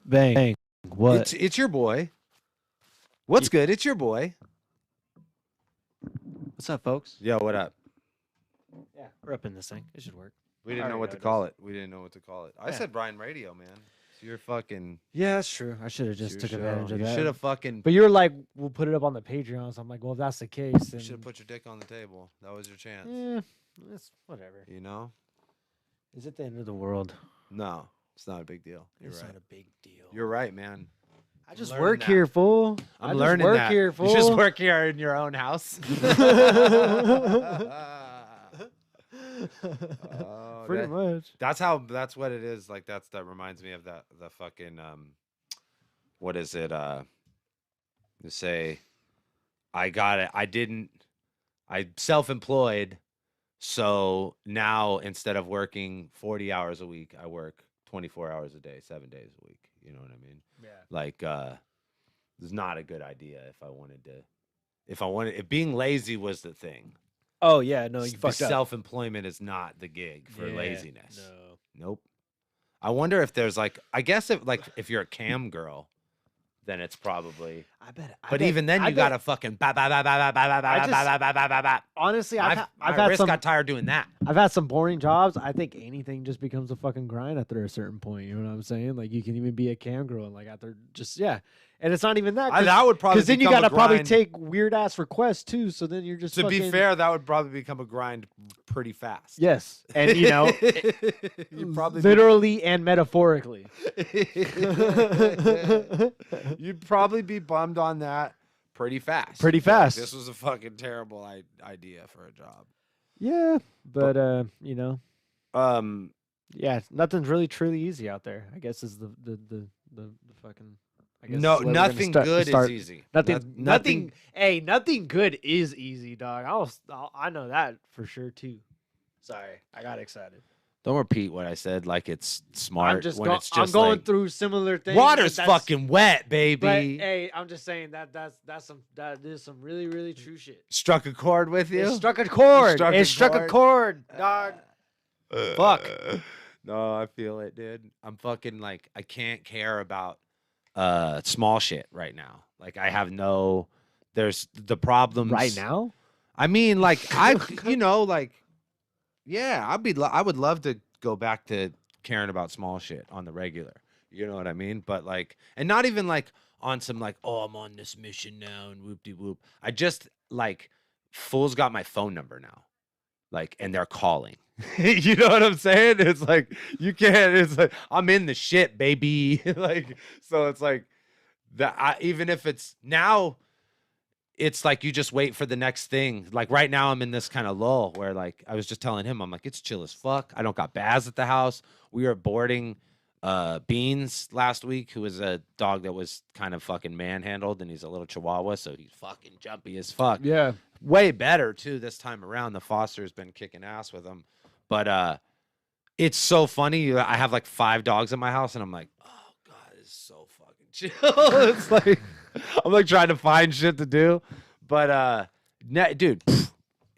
Bang. What? It's your boy. What's good? It's your boy. What's up, folks? Yo, what up? Yeah, we're up in this thing. It should work. We didn't know what to call it. We didn't know what to call it. I said Ryne Radio, man. So you're fucking. Yeah, that's true. I should have just took advantage of that. You should have fucking. But you were like, we'll put it up on the Patreon. So I'm like, well, if that's the case, then You should have put your dick on the table. That was your chance. yeah, it's whatever. You know? Is it the end of the world? No, it's not a big deal. You're It's right. not a big deal. You're right, man. I just learning work that. here, fool. I'm learning work that. here, fool. You just work here in your own house. Pretty much. That's what it is. Like that reminds me of the fucking what is it? To say I got it. I self-employed, so now instead of working 40 hours a week, I work 24 hours a day, 7 days a week. You know what I mean? Yeah. Like it's not a good idea if being lazy was the thing. Oh yeah, no, you fucked up. Self-employment is not the gig for laziness. No. Nope. I wonder if there's like, I guess if you're a cam girl, then it's probably. But even then, you gotta fucking. Honestly, my I've had wrist some. got tired doing that. I've had some boring jobs. I think anything just becomes a fucking grind after a certain point. You know what I'm saying? Like you can even be a cam girl and like after just and it's not even that. That would probably because then you become a gotta probably grind. take weird ass requests too. So then you're just To be fair, that would probably become a grind pretty fast. Yes, and you know, You'd probably literally and metaphorically. You'd probably be bummed on that pretty fast. Pretty fast. This was a fucking terrible idea for a job. Yeah, but you know, Um, yeah, nothing's really truly easy out there. I guess is the fucking. I guess no, is where we're gonna nothing start- good start. is easy. Nothing. Hey, nothing good is easy, dog. I know that for sure too. Sorry, I got excited. Don't repeat what I said like it's smart. I'm going like, through similar things. water's but that's- fucking wet, baby. But hey, I'm just saying that is some really really true shit. Struck a chord with you. It struck a chord. Struck It a struck a chord. chord, dog. Fuck. No, I feel it, dude. I'm fucking like I can't care about small shit right now. Like I have there's the problems Right now? I mean, like I I would love to go back to caring about small shit on the regular. You know what I mean? But like, and not even like on some like, oh, I'm on this mission now and whoop de whoop. I just like fools got my phone number now, like, and they're calling. You know what I'm saying? It's like you can't. It's like I'm in the shit, baby. Like, so it's like that. Even if it's now. It's like you just wait for the next thing. Like right now, I'm in this kind of lull where, like, I was just telling him, I'm like, it's chill as fuck. I don't got Baz at the house. We were boarding Beans last week, who was a dog that was kind of fucking manhandled, and he's a little Chihuahua, so he's fucking jumpy as fuck. Yeah. Way better too this time around. The foster's been kicking ass with him, but it's so funny. I have like 5 dogs in my house, and I'm like, oh god, it's so fucking chill. It's like. I'm like trying to find shit to do, but dude,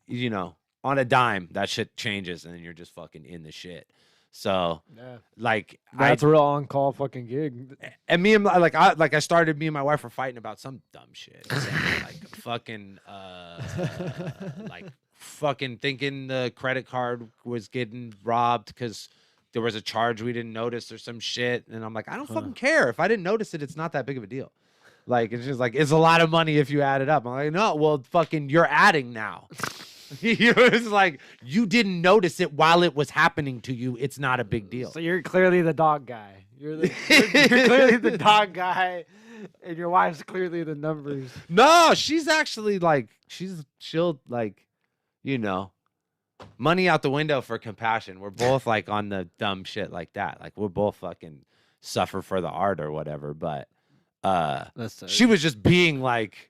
you know, on a dime, that shit changes, and then you're just fucking in the shit. So, like, That's a real on-call fucking gig. And me and I started. Me and my wife were fighting about some dumb shit, like fucking, like fucking thinking the credit card was getting robbed because there was a charge we didn't notice or some shit, and I'm like, I don't fucking care. If I didn't notice it, it's not that big of a deal. Like, it's just like, it's a lot of money if you add it up. I'm like, no, well, fucking, you're adding now. It's like, you didn't notice it while it was happening to you. It's not a big deal. So you're clearly the dog guy. You're clearly the dog guy, and your wife's clearly the numbers. No, she's actually like, she'll like, you know, money out the window for compassion. We're both like on the dumb shit like that. Like, we're both fucking suffer for the art or whatever, but. She was just being like,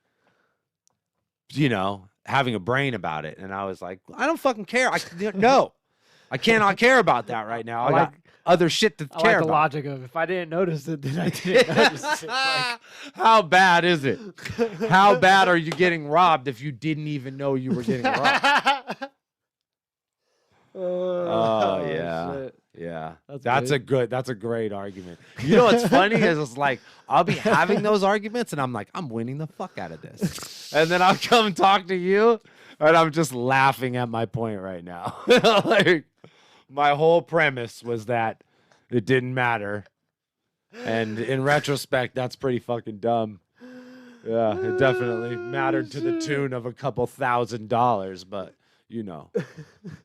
you know, having a brain about it, and I was like, I don't fucking care. No, I cannot care about that right now. I got other shit to care about. The logic of if I didn't notice it, then I didn't notice it. Like, how bad is it? How bad are you getting robbed if you didn't even know you were getting robbed? Oh yeah, shit. Yeah, That's that's a great argument. You know what's funny is it's like I'll be having those arguments and I'm like, I'm winning the fuck out of this, and then I'll come talk to you, and I'm just laughing at my point right now. Like my whole premise was that it didn't matter, and in retrospect, that's pretty fucking dumb. Yeah, it definitely mattered to the tune of a couple $1,000, but you know,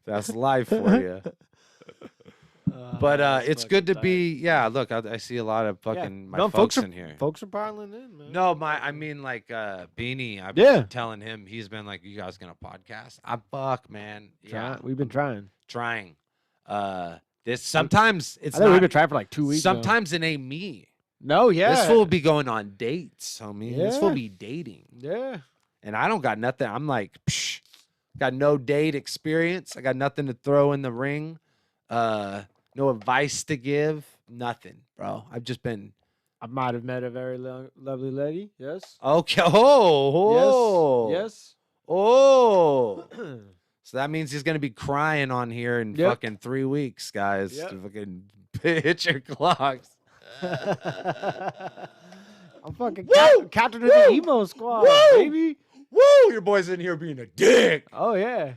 that's life for you. But it's good to be. Yeah, look, I see a lot of fucking my folks in here. Folks are piling in, man. No, I mean like Beanie. I've been telling him. He's been like, "You guys gonna podcast?" Fuck, man. Yeah, we've been trying. This sometimes it's I think not. we've been trying for like 2 weeks. Sometimes it ain't me. No, yeah. This fool be going on dates, homie. Yeah. This fool be dating. Yeah. And I don't got nothing. I'm like, psh, got no date experience. I got nothing to throw in the ring. No advice to give. Nothing, bro. I've just been. I might have met a very lovely lady. Yes. Okay. Oh. Yes. Oh. So that means he's gonna be crying on here in Yep. fucking 3 weeks, guys. Yep. To fucking hit your clocks. I'm fucking captain of the emo squad, baby. Woo! Your boy's in here being a dick. Oh yeah.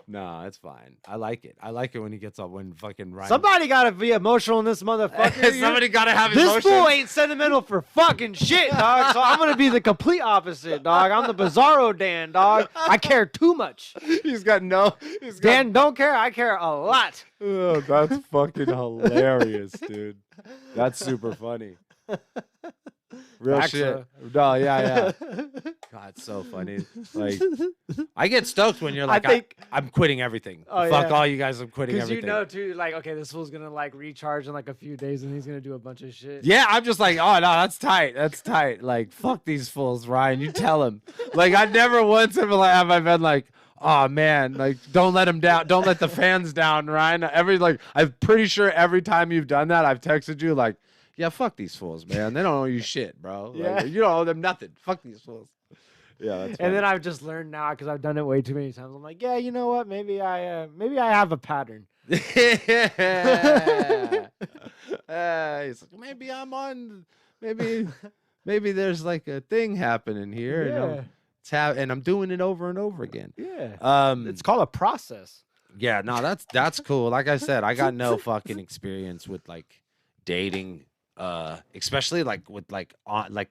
Nah, it's fine. I like it. I like it when he gets up when fucking Ryne. Somebody gotta be emotional in this motherfucker. Somebody gotta have This emotion. fool ain't sentimental for fucking shit, dog. So I'm gonna be the complete opposite, dog. I'm the Bizarro Dan, dog. I care too much. He's got no. Dan don't care. I care a lot. Oh, that's fucking hilarious, dude. That's super funny. Real shit. No, yeah. God, it's so funny. Like, I get stoked when you're like, I'm quitting everything. Fuck all you guys. I'm quitting everything. Because you know, too, like, okay, this fool's gonna like recharge in like a few days, and he's gonna do a bunch of shit. Yeah, I'm just like, oh no, that's tight. That's tight. Like, fuck these fools, Ryne. You tell him. Like, I never once have I been like, oh man, like, don't let him down. Don't let the fans down, Ryne. I'm pretty sure every time you've done that, I've texted you like, yeah, fuck these fools, man. They don't owe you shit, bro. Like, Yeah. You don't owe them nothing. Fuck these fools. Yeah, that's funny. And then I've just learned now because I've done it way too many times. I'm like, yeah, you know what? Maybe I have a pattern. Yeah. He's like, maybe I'm on. Maybe there's like a thing happening here, and I'm doing it over and over again. Yeah. It's called a process. Yeah. No, that's cool. Like I said, I got no fucking experience with like dating. Especially like with like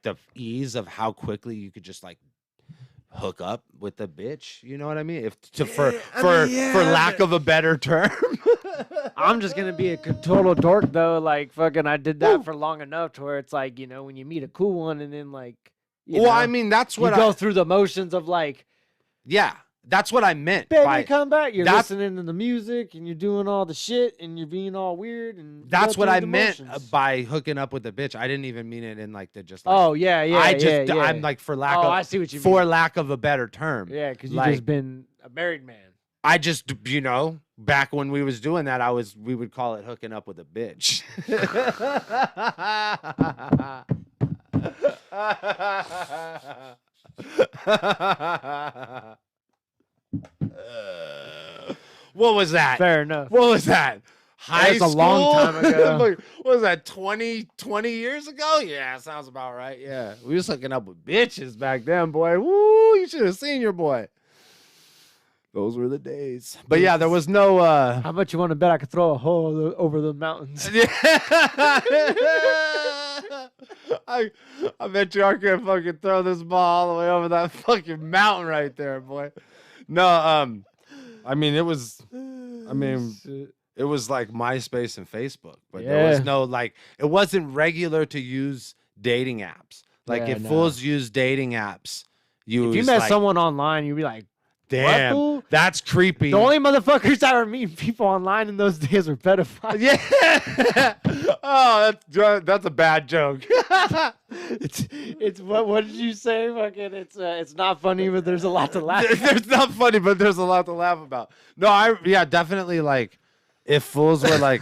the ease of how quickly you could just like hook up with the bitch, you know what I mean? For lack of a better term. I'm just gonna be a total dork though. Like fucking, I did that for long enough to where it's like, you know, when you meet a cool one and then like, you know, I mean, that's what you go through the motions of like, yeah. That's what I meant. Baby, come back. You're listening to the music and you're doing all the shit and you're being all weird. And that's what I meant by hooking up with the bitch. I didn't even mean it in like the just. Like, oh yeah. I'm like I see what you mean. For lack of a better term. Yeah, because you've just been a married man. I just, you know, back when we was doing that, we would call it hooking up with a bitch. What was that? Fair enough. What was that? High school? That's a long time ago. What was that, 20 years ago? Yeah, sounds about right. Yeah. We was hooking up with bitches back then, boy. Woo, you should have seen your boy. Those were the days. But yeah, there was no... How much you want to bet I could throw a hole over the mountains? I bet you I could fucking throw this ball all the way over that fucking mountain right there, boy. No, I mean, it was like MySpace and Facebook, but there was no, like, it wasn't regular to use dating apps. Like, if fools use dating apps, if you met someone online, you'd be like, damn, what, that's creepy. The only motherfuckers that were meeting people online in those days were pedophiles. Yeah. Oh, that's a bad joke. It's what did you say? Fucking, it's not funny, but there's a lot to laugh. It's not funny, but there's a lot to laugh about. No, definitely. Like, if fools were like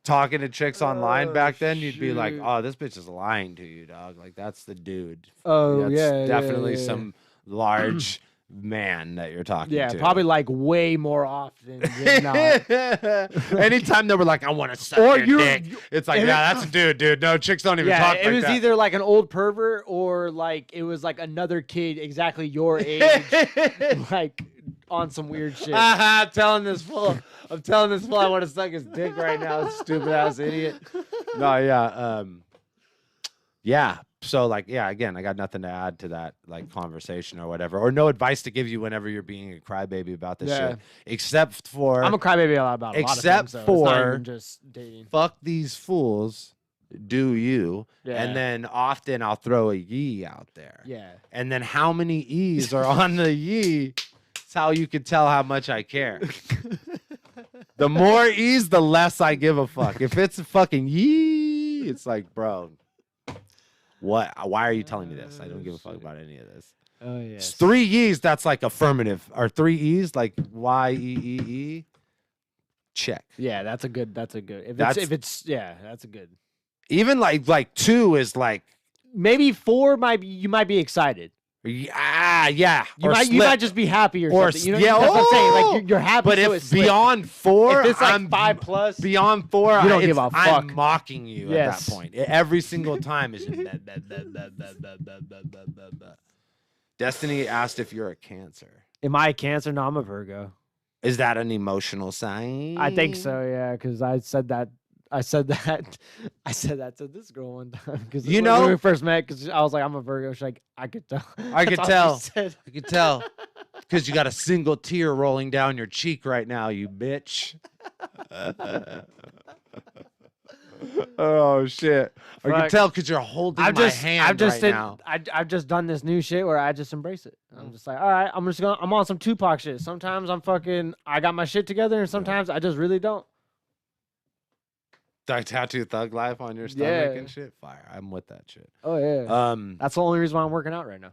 talking to chicks online back then, you'd be like, oh, this bitch is lying to you, dog. Like, that's the dude. Oh, that's yeah, definitely yeah. some large man that you're talking Yeah, to. probably like way more often than not. Anytime they were like, I want to suck Or your you're- dick. It's like, yeah, that's a dude. No, chicks don't even talk it like was that. either like an old pervert or like it was like another kid exactly your age, like on some weird shit. I'm telling this fool I want to suck his dick right now, stupid ass idiot. No, yeah. Yeah. So like, yeah, again, I got nothing to add to that like conversation or whatever, or no advice to give you whenever you're being a crybaby about this shit, except for I'm a crybaby about a lot of except things, though. It's not for even just dating. fuck these fools, do you? Yeah. And then often I'll throw a yee out there. Yeah. And then how many e's are on the yee? It's how you can tell how much I care. The more e's, the less I give a fuck. If it's a fucking yee, it's like, bro, what? Why are you telling me this? I don't give a fuck about any of this. Oh yeah. It's 3 e's, that's like affirmative. Or 3 e's, like Y-E-E-E. Check. Yeah, that's a good. If it's that's a good. Even like 2 is like, Maybe 4 you might be excited. yeah. You might just be happy or something. You know, yeah, that's what I'm saying. Like you're happy. But so if it's slick. beyond 4, if it's like I'm 5 plus, beyond 4, you don't give a I'm fuck. mocking you at Yes. that point. Every single time is just Destiny asked if you're a Cancer. am I a Cancer? No, I'm a Virgo. Is that an emotional sign? I think so. Yeah, because I said that to this girl one time. Because You when know- we first met, because I was like, I'm a Virgo. She's like, I could tell. I could That's all she tell. said. I could tell. Because you got a single tear rolling down your cheek right now, you bitch. Oh shit! I can Fuck. tell because you're holding my hand now. I've just done this new shit where I just embrace it. I'm just like, all right, I'm on some Tupac shit. Sometimes I got my shit together, and sometimes I just really don't. Like tattoo thug life on your stomach Yeah. and shit. Fire! I'm with that shit. Oh yeah, that's the only reason why I'm working out right now.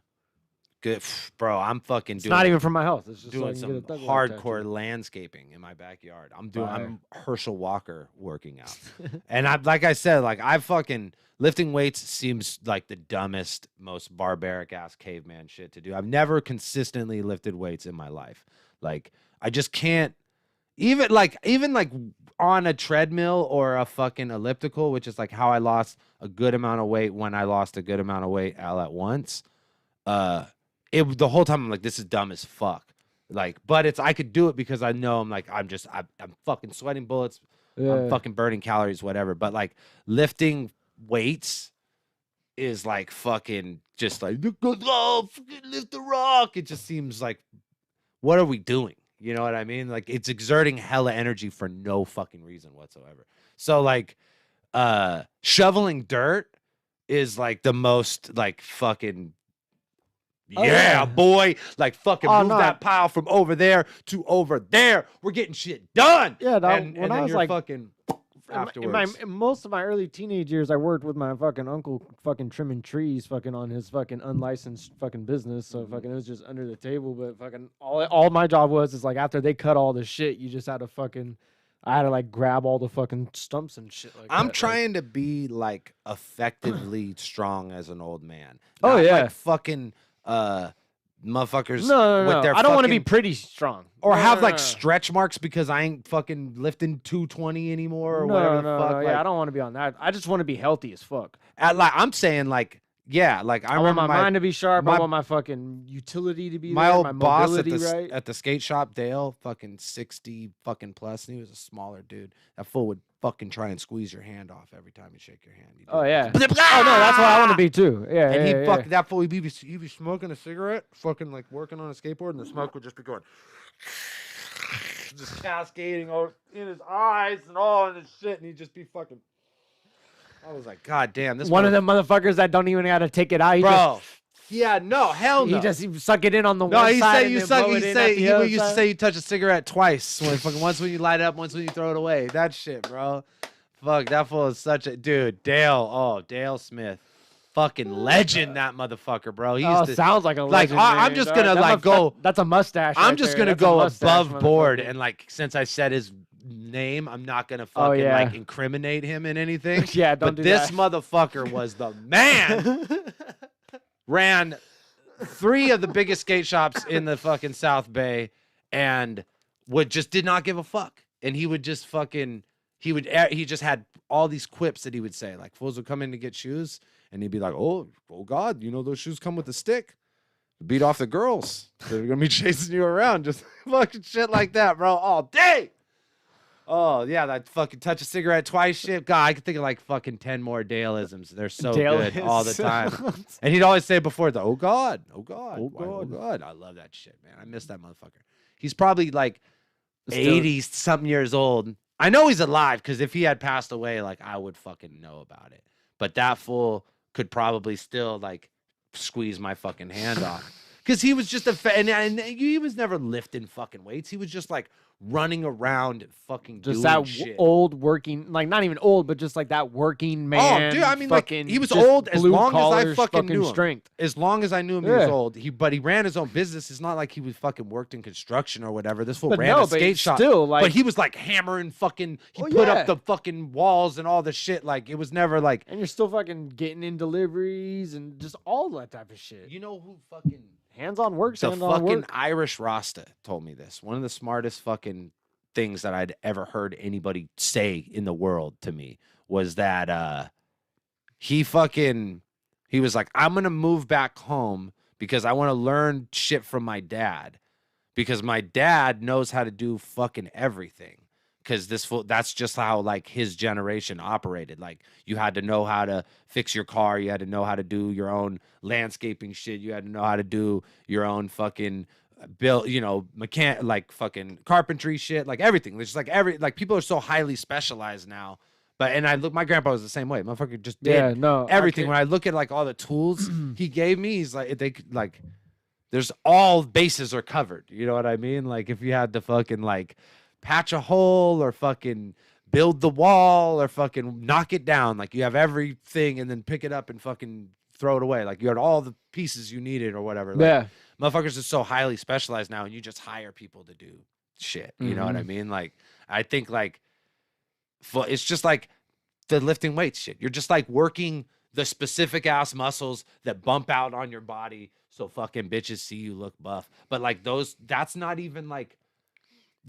Good, bro. I'm fucking It's doing. not even for my health. It's just so I doing can some get a thug life hardcore tattoo. landscaping in my backyard. I'm Fire. Herschel Walker working out. And like I said, I fucking lifting weights seems like the dumbest, most barbaric ass caveman shit to do. I've never consistently lifted weights in my life. Like I just can't even on a treadmill or a fucking elliptical, which is like how I lost a good amount of weight when I lost a good amount of weight all at once. The whole time I'm like, this is dumb as fuck. But I could do it because I know I'm fucking sweating bullets. Yeah. I'm fucking burning calories, whatever. But lifting weights is fucking just oh, fucking lift the rock. It just seems like, what are we doing? You know what I mean? It's exerting hella energy for no fucking reason whatsoever. So shoveling dirt is the most fucking Oh, yeah, yeah. boy. Fucking Oh, move no. that pile from over there to over there. We're getting shit done. Yeah, dog, and when then I was you're like- fucking afterwards. In most of my early teenage years, I worked with my fucking uncle, fucking trimming trees, fucking on his fucking unlicensed fucking business. So fucking it was just under the table. But fucking all my job was after they cut all the shit, you just had to fucking, I had to grab all the fucking stumps and shit like that. I'm trying to be effectively strong as an old man. Oh, Not yeah. Fucking motherfuckers. No. with their I don't want to be fucking- pretty strong. or No, have no, no. stretch marks because I ain't fucking lifting 220 anymore or No, whatever the no, fuck. no, yeah, I don't want to be on that. I just want to be healthy as fuck. I'm saying yeah, I I want remember my mind to be sharp. I my- want my fucking utility to be my there, old my boss mobility right. at the skate shop, Dale, fucking 60 fucking plus, and he was a smaller dude. That fool would fucking try and squeeze your hand off every time you shake your hand. He'd do Oh it. yeah. Oh no, that's what I want to be too. Yeah, And yeah, he'd yeah. that fool, he'd be smoking a cigarette, fucking working on a skateboard, and the smoke would just be going, just cascading over in his eyes and all this shit, and he'd just be fucking. I was like, God damn, this One of them motherfuckers that don't even got to take it out. He bro. Yeah, no, hell no. He just suck it in on the No, one he side say and you then suck. blow He it in say at the he other used to side. say you touch a cigarette twice. Once when you light it up, once when you throw it away. That shit, bro. Fuck, that fool is such a dude. Dale, Dale Smith, fucking legend. That motherfucker, bro. He used to. Sounds like a legend. I'm man, just dog. gonna That go. That's a mustache. I'm right just there. gonna That's a go mustache, above board motherfucker. and since I said his name, I'm not gonna fucking yeah. incriminate him in anything. Yeah, don't but do this that. motherfucker was the man. Ran 3 of the biggest skate shops in the fucking South Bay, and did not give a fuck. And he would just fucking he just had all these quips that he would say. Like fools would come in to get shoes, and he'd be like, "Oh God, you know those shoes come with a stick. Beat off the girls. They're gonna be chasing you around." Just fucking shit like that, bro, all day. Oh yeah, that fucking touch a cigarette twice shit. God, I could think of like fucking 10 more Dale-isms. They're so good all the time. And he'd always say before the, "Oh God, oh God, oh God, oh God." I love that shit, man. I miss that motherfucker. He's probably like 80 something years old. I know he's alive because if he had passed away, like I would fucking know about it. But that fool could probably still like squeeze my fucking hand off because he was just and he was never lifting fucking weights. He was just like running around fucking just doing that shit. Old working, like not even old, but just like that working man. Oh, dude, I mean, like he was old as long as I fucking knew him. Strength. As long as I knew him, he was old. But he ran his own business. It's not like he was fucking worked in construction or whatever. This fool ran a skate shop. Still, like, but he was like hammering fucking. He put up the fucking walls and all the shit. Like it was never like. And you're still fucking getting in deliveries and just all that type of shit. You know who fucking hands-on work? The fucking Irish Rasta told me this. One of the smartest fucking things that I'd ever heard anybody say in the world to me was that he was like, "I'm gonna move back home because I want to learn shit from my dad because my dad knows how to do fucking everything because that's just how like his generation operated. Like you had to know how to fix your car, you had to know how to do your own landscaping shit, you had to know how to do your own fucking build, you know, like fucking carpentry shit, like everything. It's like people are so highly specialized now. But my grandpa was the same way. Motherfucker just did everything. When I look at like all the tools he gave me, he's like there's all bases are covered. You know what I mean? Like if you had to fucking like patch a hole or fucking build the wall or fucking knock it down, like you have everything and then pick it up and fucking throw it away. Like you had all the pieces you needed or whatever. Like, motherfuckers are so highly specialized now, and you just hire people to do shit. You know what I mean? Like, I think like, it's just like the lifting weights shit. You're just like working the specific ass muscles that bump out on your body, so fucking bitches see you look buff. But like that's not even like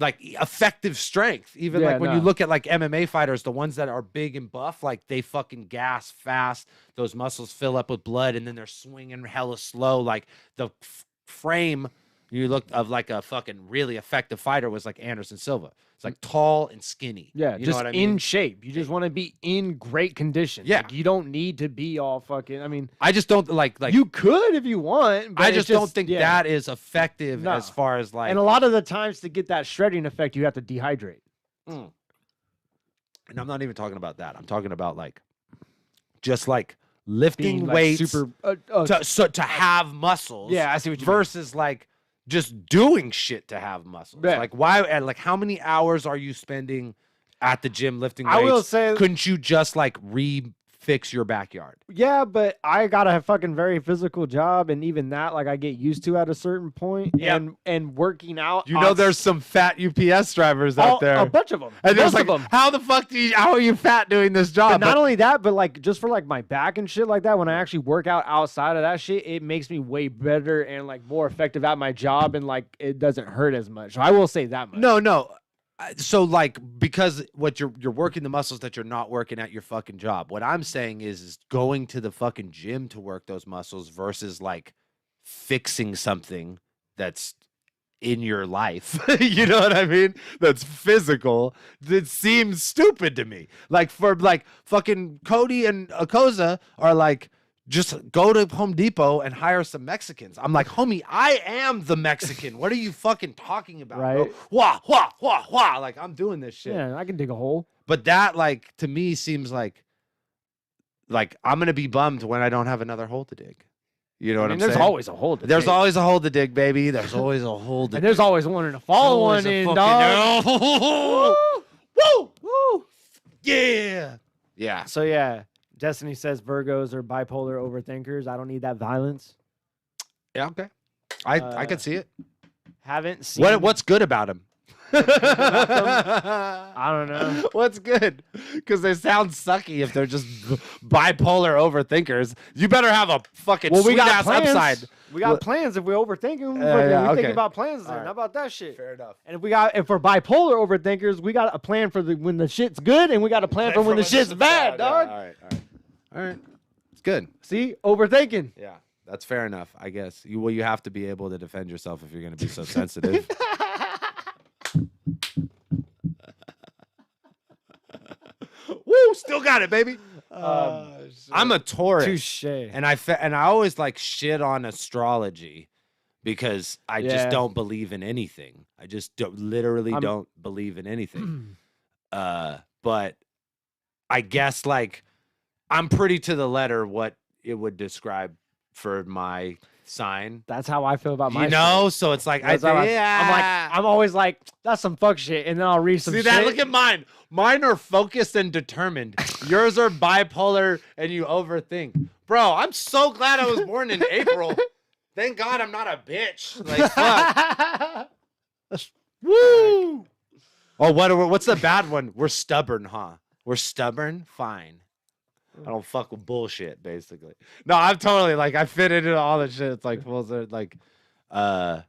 effective strength. Even like when you look at like MMA fighters, the ones that are big and buff, like they fucking gas fast. Those muscles fill up with blood, and then they're swinging hella slow. Like the frame you look of like a fucking really effective fighter was like Anderson Silva. It's like tall and skinny. Yeah, you just know what I mean? in shape. You just want to be in great condition. Yeah, like, you don't need to be all fucking. I mean, I just don't like. You could if you want. But I just don't think that is effective as far as like. And a lot of the times to get that shredding effect, you have to dehydrate. And I'm not even talking about that. I'm talking about like, just like lifting weights to have muscles. Yeah, I see what you versus like just doing shit to have muscles. Yeah. Like why? And like how many hours are you spending at the gym lifting weights? I will say, couldn't you just like fix your backyard? Yeah, but I got a fucking very physical job, and even that, like, I get used to at a certain point. Yeah. And working out. You know, there's some fat UPS drivers out there. A bunch of them. And there's like, how the fuck how are you fat doing this job? But not only that, but like just for like my back and shit like that, when I actually work out outside of that shit, it makes me way better and like more effective at my job, and like it doesn't hurt as much. So I will say that much. No. So like, because what you're working the muscles that you're not working at your fucking job. What I'm saying is going to the fucking gym to work those muscles versus like fixing something that's in your life. You know what I mean? That's physical. That seems stupid to me. Like for like fucking Cody and Akoza are like, just go to Home Depot and hire some Mexicans. I'm like, homie, I am the Mexican. What are you fucking talking about? Right. Bro? Wah, wah, wah, wah. Like, I'm doing this shit. Yeah, I can dig a hole. But that, like, to me seems like I'm going to be bummed when I don't have another hole to dig. You know what I'm saying? There's always a hole to dig. There's always a hole to dig, baby. There's always a hole to dig. And there's always one to follow one in, dog. Woo! Woo! Woo! Yeah! Yeah. So, yeah. Destiny says Virgos are bipolar overthinkers. I don't need that violence. Yeah, okay. I can see it. Haven't seen. What's good about him? I don't know. What's good? Because they sound sucky if they're just bipolar overthinkers. You better have a fucking Well, we sweet got ass plans. upside. We got plans. If we overthink them, we yeah, thinking okay. about plans. Then All right. how about that shit? Fair enough. And if we're bipolar overthinkers, we got a plan for when the shit's good, and we got a plan for when the shit's bad, dog. Yeah, all right. It's good. See, overthinking. Yeah, that's fair enough. I guess you have to be able to defend yourself if you're going to be so sensitive. Woo! Still got it, baby. I'm a Taurus. Touche. And I always like shit on astrology because I just don't believe in anything. I just literally don't believe in anything. But I guess like I'm pretty to the letter what it would describe for my sign. That's how I feel about my shit. So it's like I'm always like, that's some fuck shit, and then I'll read some See shit. that? Look at mine. Mine are focused and determined. Yours are bipolar and you overthink. Bro, I'm so glad I was born in April. Thank God I'm not a bitch. Like, fuck. Woo! Oh, what's the bad one? We're stubborn, huh? We're stubborn? Fine. I don't fuck with bullshit, basically. No, I'm totally like, I fit into all the shit. It's like, well, like, I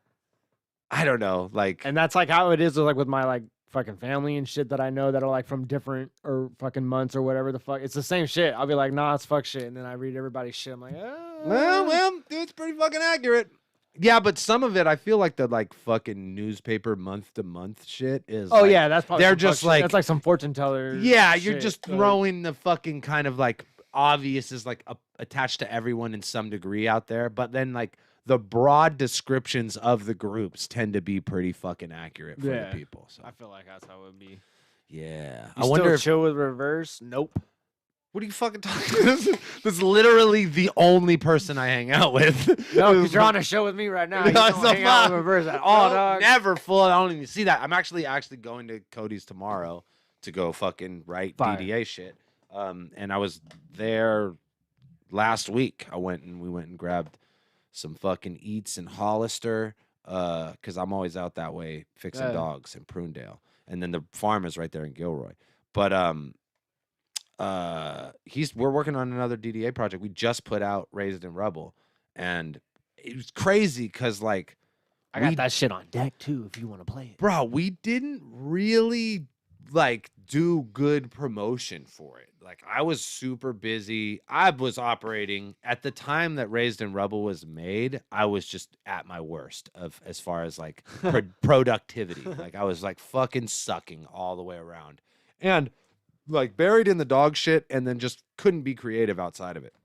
don't know. Like, And that's like how it is like with my like fucking family and shit that I know that are like from different or fucking months or whatever the fuck. It's the same shit. I'll be like, nah, it's fuck shit. And then I read everybody's shit. I'm like, well, dude, it's pretty fucking accurate. Yeah, but some of it, I feel like the like fucking newspaper month to month shit is. Oh like, yeah, that's probably they're some just fuck like shit. That's like some fortune teller. Yeah, you're shit. just throwing the fucking kind of like obvious is like attached to everyone in some degree out there, but then like the broad descriptions of the groups tend to be pretty fucking accurate for the people. So I feel like that's how it would be. yeah, You I wonder. chill with reverse. Nope. What are you fucking talking? This is literally the only person I hang out with. No, because you're on a show with me right now. You No, don't it's hang out not. with reverse at all, No, dog. Never full. I don't even see that. I'm actually going to Cody's tomorrow to go fucking write Fire. DDA shit. And I was there last week. We went and grabbed some fucking eats in Hollister, because I'm always out that way fixing dogs in Prunedale, and then the farm is right there in Gilroy. But we're working on another DDA project. We just put out Raised in Rubble, and it was crazy because like I got that shit on deck too if you want to play it. Bro, we didn't really like do good promotion for it. Like I was super busy. I was operating at the time that Raised in Rubble was made. I was just at my worst of as far as like productivity. Like I was like fucking sucking all the way around. And like buried in the dog shit and then just couldn't be creative outside of it.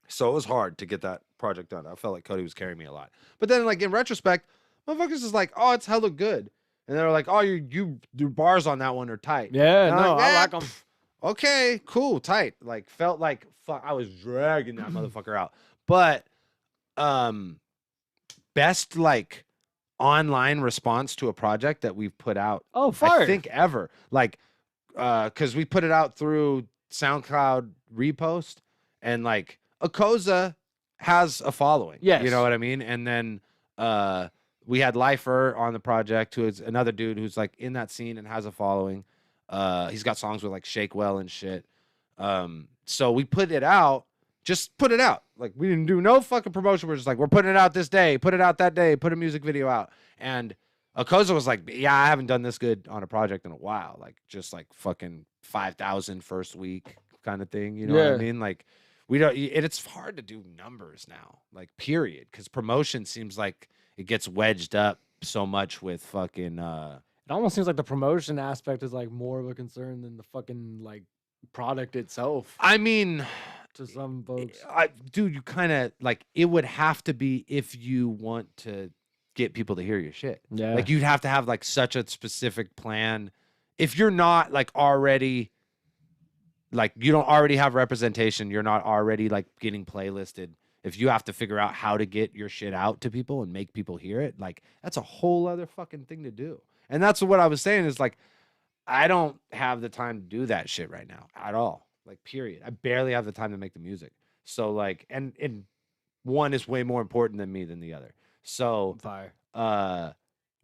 So it was hard to get that project done. I felt like Cody was carrying me a lot. But then like in retrospect, motherfuckers is like, oh, it's hella good. And they're like, oh, your bars on that one are tight. Yeah, and no, like, I like them. Okay, cool, tight. Like felt like fuck, I was dragging that motherfucker out. But best like online response to a project that we've put out. Oh, fire. I think ever. Like because we put it out through SoundCloud repost, and like Akoza has a following. Yes. You know what I mean? And then we had Lifer on the project, who is another dude who's like in that scene and has a following. He's got songs with like Shakewell and shit. So we put it out, just put it out. Like we didn't do no fucking promotion. We're just like, we're putting it out this day, put it out that day, put a music video out. And Akoza was like, yeah, I haven't done this good on a project in a while. Like just like fucking 5,000 first week kind of thing. You know what I mean? Like we don't, it's hard to do numbers now, like period. Cause promotion seems like it gets wedged up so much with fucking, It almost seems like the promotion aspect is like more of a concern than the fucking like product itself. I mean, to some folks, dude, you kind of like it would have to be if you want to get people to hear your shit. Yeah, like you'd have to have like such a specific plan. If you're not like already, like you don't already have representation, you're not already like getting playlisted. If you have to figure out how to get your shit out to people and make people hear it, like that's a whole other fucking thing to do. And that's what I was saying is like, I don't have the time to do that shit right now at all. Like, period. I barely have the time to make the music. So like, and one is way more important than me than the other. So, fire.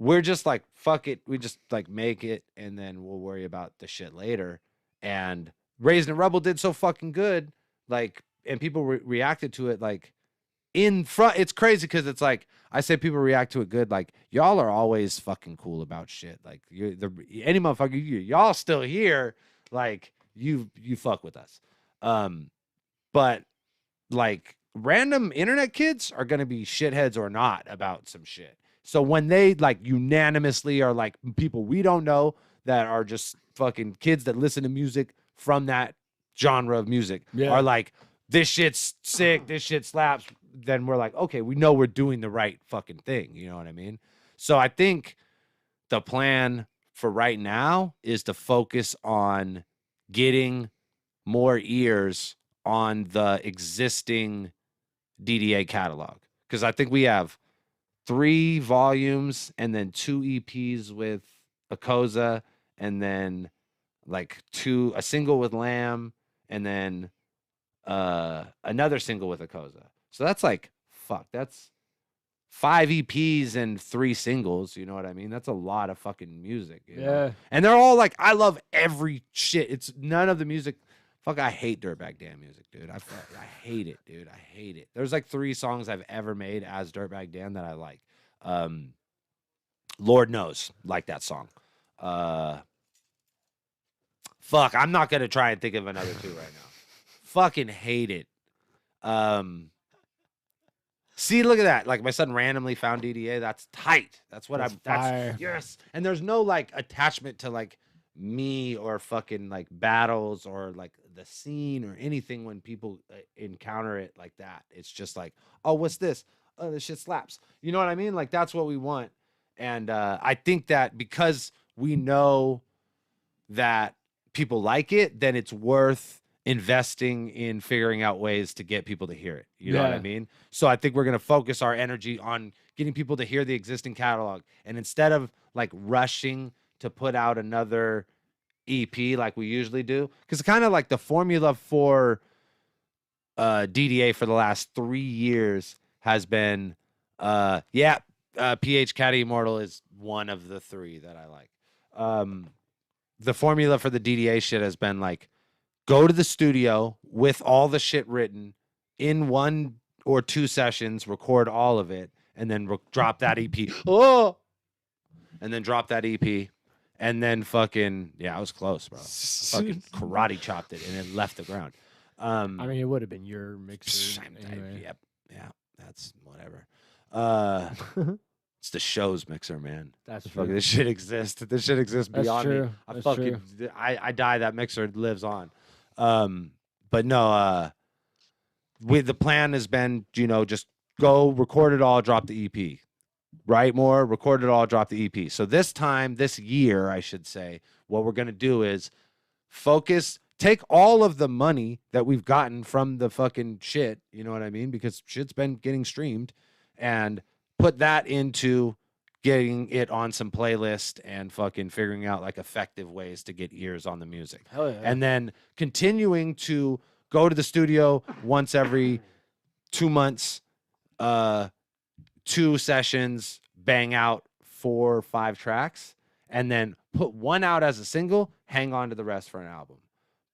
we're just like, fuck it. We just like make it and then we'll worry about the shit later. And Raised and Rebel did so fucking good. Like, and people reacted to it like in front. It's crazy because it's like, I say people react to it good. Like, y'all are always fucking cool about shit. Like, any motherfucker, y'all still here. Like, you fuck with us. But like, random internet kids are gonna be shitheads or not about some shit. So when they like unanimously are like people we don't know that are just fucking kids that listen to music from that genre of music are like, this shit's sick, this shit slaps, then we're like, okay, we know we're doing the right fucking thing. You know what I mean? So I think the plan for right now is to focus on getting more ears on the existing DDA catalog. Because I think we have 3 volumes and then 2 EPs with Akoza, and then like a single with Lamb, and then another single with Akoza. So that's like, fuck, that's 5 EPs and 3 singles. You know what I mean? That's a lot of fucking music. You know? And they're all like, I love every shit. It's none of the music. Fuck, I hate Dirtbag Dan music, dude. I hate it, dude. I hate it. There's like 3 songs I've ever made as Dirtbag Dan that I like. Lord Knows, like that song. Fuck, I'm not gonna try and think of another 2 right now. Fucking hate it. See, look at that. Like, my son randomly found DDA. That's tight. That's what that's yes. And there's no like attachment to like me or fucking like battles or like the scene or anything when people encounter it like that. It's just like, oh, what's this? Oh, this shit slaps. You know what I mean? Like, that's what we want. And I think that because we know that people like it, then it's worth investing in figuring out ways to get people to hear it. You know what I mean? So I think we're going to focus our energy on getting people to hear the existing catalog. And instead of like rushing to put out another EP like we usually do, because kind of like the formula for DDA for the last 3 years has been, PH Caddy Immortal is one of the 3 that I like. The formula for the DDA shit has been like, go to the studio with all the shit written in 1 or 2 sessions, record all of it, and then drop that EP. Oh, and then drop that EP, and then fucking I was close, bro. Fucking karate chopped it, and it left the ground. I mean, it would have been your mixer. Anyway. Yep, yeah, that's whatever. It's the show's mixer, man. That's true. This shit exists. This shit exists beyond me. That's true. I die. That mixer lives on. But no. The plan has been, just go record it all, drop the EP. Write more, record it all, drop the EP. So this year, I should say, what we're gonna do is take all of the money that we've gotten from the fucking shit. You know what I mean? Because shit's been getting streamed, and put that into getting it on some playlist and fucking figuring out like effective ways to get ears on the music. Hell yeah. And then continuing to go to the studio once every 2 months, 2 sessions, bang out 4 or 5 tracks, and then put 1 out as a single, hang on to the rest for an album.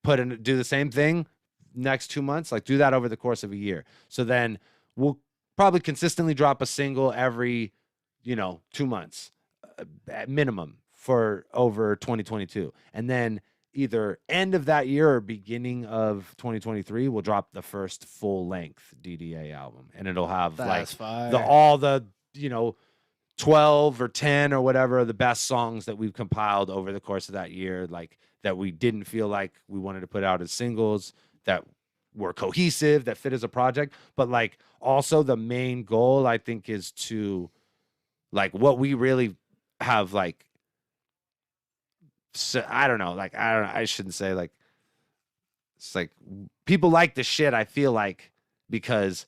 Do the same thing next 2 months, like do that over the course of a year. So then we'll probably consistently drop a single every, 2 months at minimum for over 2022. And then either end of that year or beginning of 2023, we'll drop the first full length DDA album. And it'll have all the 12 or 10 or whatever the best songs that we've compiled over the course of that year, like that we didn't feel like we wanted to put out as singles, that were cohesive, that fit as a project. But like also the main goal, I think, is to like what we really have like, so I don't know, I shouldn't say like, it's like people like the shit, I feel like, because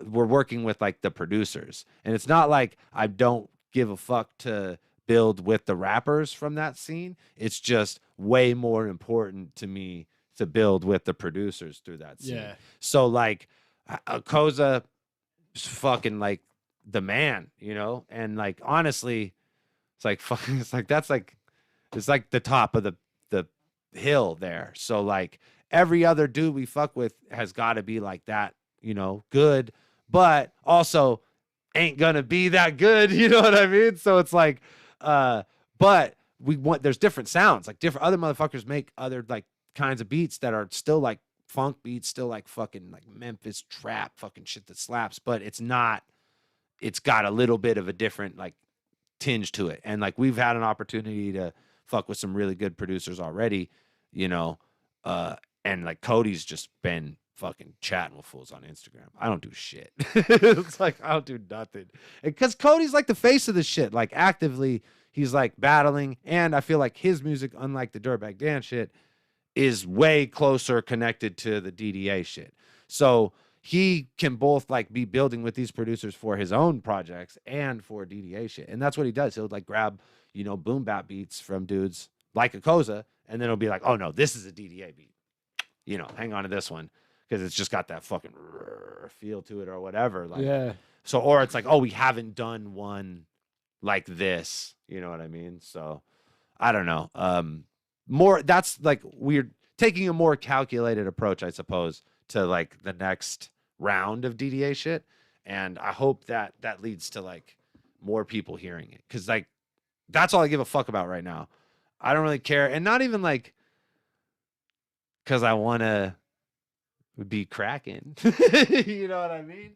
we're working with like the producers, and it's not like I don't give a fuck to build with the rappers from that scene. It's just way more important to me to build with the producers through that scene. Yeah. So like Koza is fucking like the man, and like honestly, It's like fucking. It's like the top of the hill there. So like every other dude we fuck with has got to be like that, you know, good, but also ain't gonna be that good. You know what I mean? So it's like, but there's different sounds. Like different other motherfuckers make other like kinds of beats that are still like funk beats, still like fucking like Memphis trap fucking shit that slaps, but it's got a little bit of a different like tinge to it. And like we've had an opportunity to fuck with some really good producers already, you know, and like Cody's just been fucking chatting with fools on Instagram. I don't do shit. It's like I don't do nothing. Because Cody's like the face of the shit. Like actively, he's like battling, and I feel like his music, unlike the Dirtbag Dan shit, is way closer connected to the DDA shit. So he can both like be building with these producers for his own projects and for DDA shit. And that's what he does. He'll like grab, you know, boom bap beats from dudes like a Koza, and then it'll be like, oh no, this is a DDA beat. You know, hang on to this one because it's just got that fucking feel to it or whatever. Like, yeah. So, or it's like, oh, we haven't done one like this. You know what I mean? So, I don't know. That's like we're taking a more calculated approach, I suppose, to like the next round of DDA shit. And I hope that leads to like more people hearing it. Cause like, that's all I give a fuck about right now. I don't really care. And not even like, cause I want to be cracking. You know what I mean?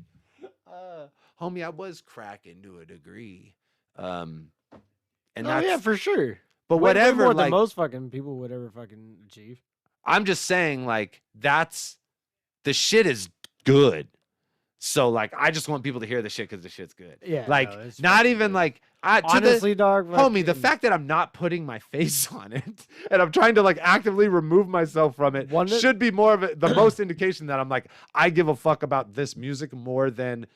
Homie, I was cracking to a degree. And that's, yeah, for sure. But Way whatever, more like than most fucking people would ever fucking achieve. I'm just saying, like, the shit is good. So, like, I just want people to hear the shit because the shit's good. Yeah. Like, no, it's not fucking even good. like, honestly, dog. homie, the fucking- fact that I'm not putting my face on it and I'm trying to like actively remove myself from it should be more of the most indication that I'm like, I give a fuck about this music more than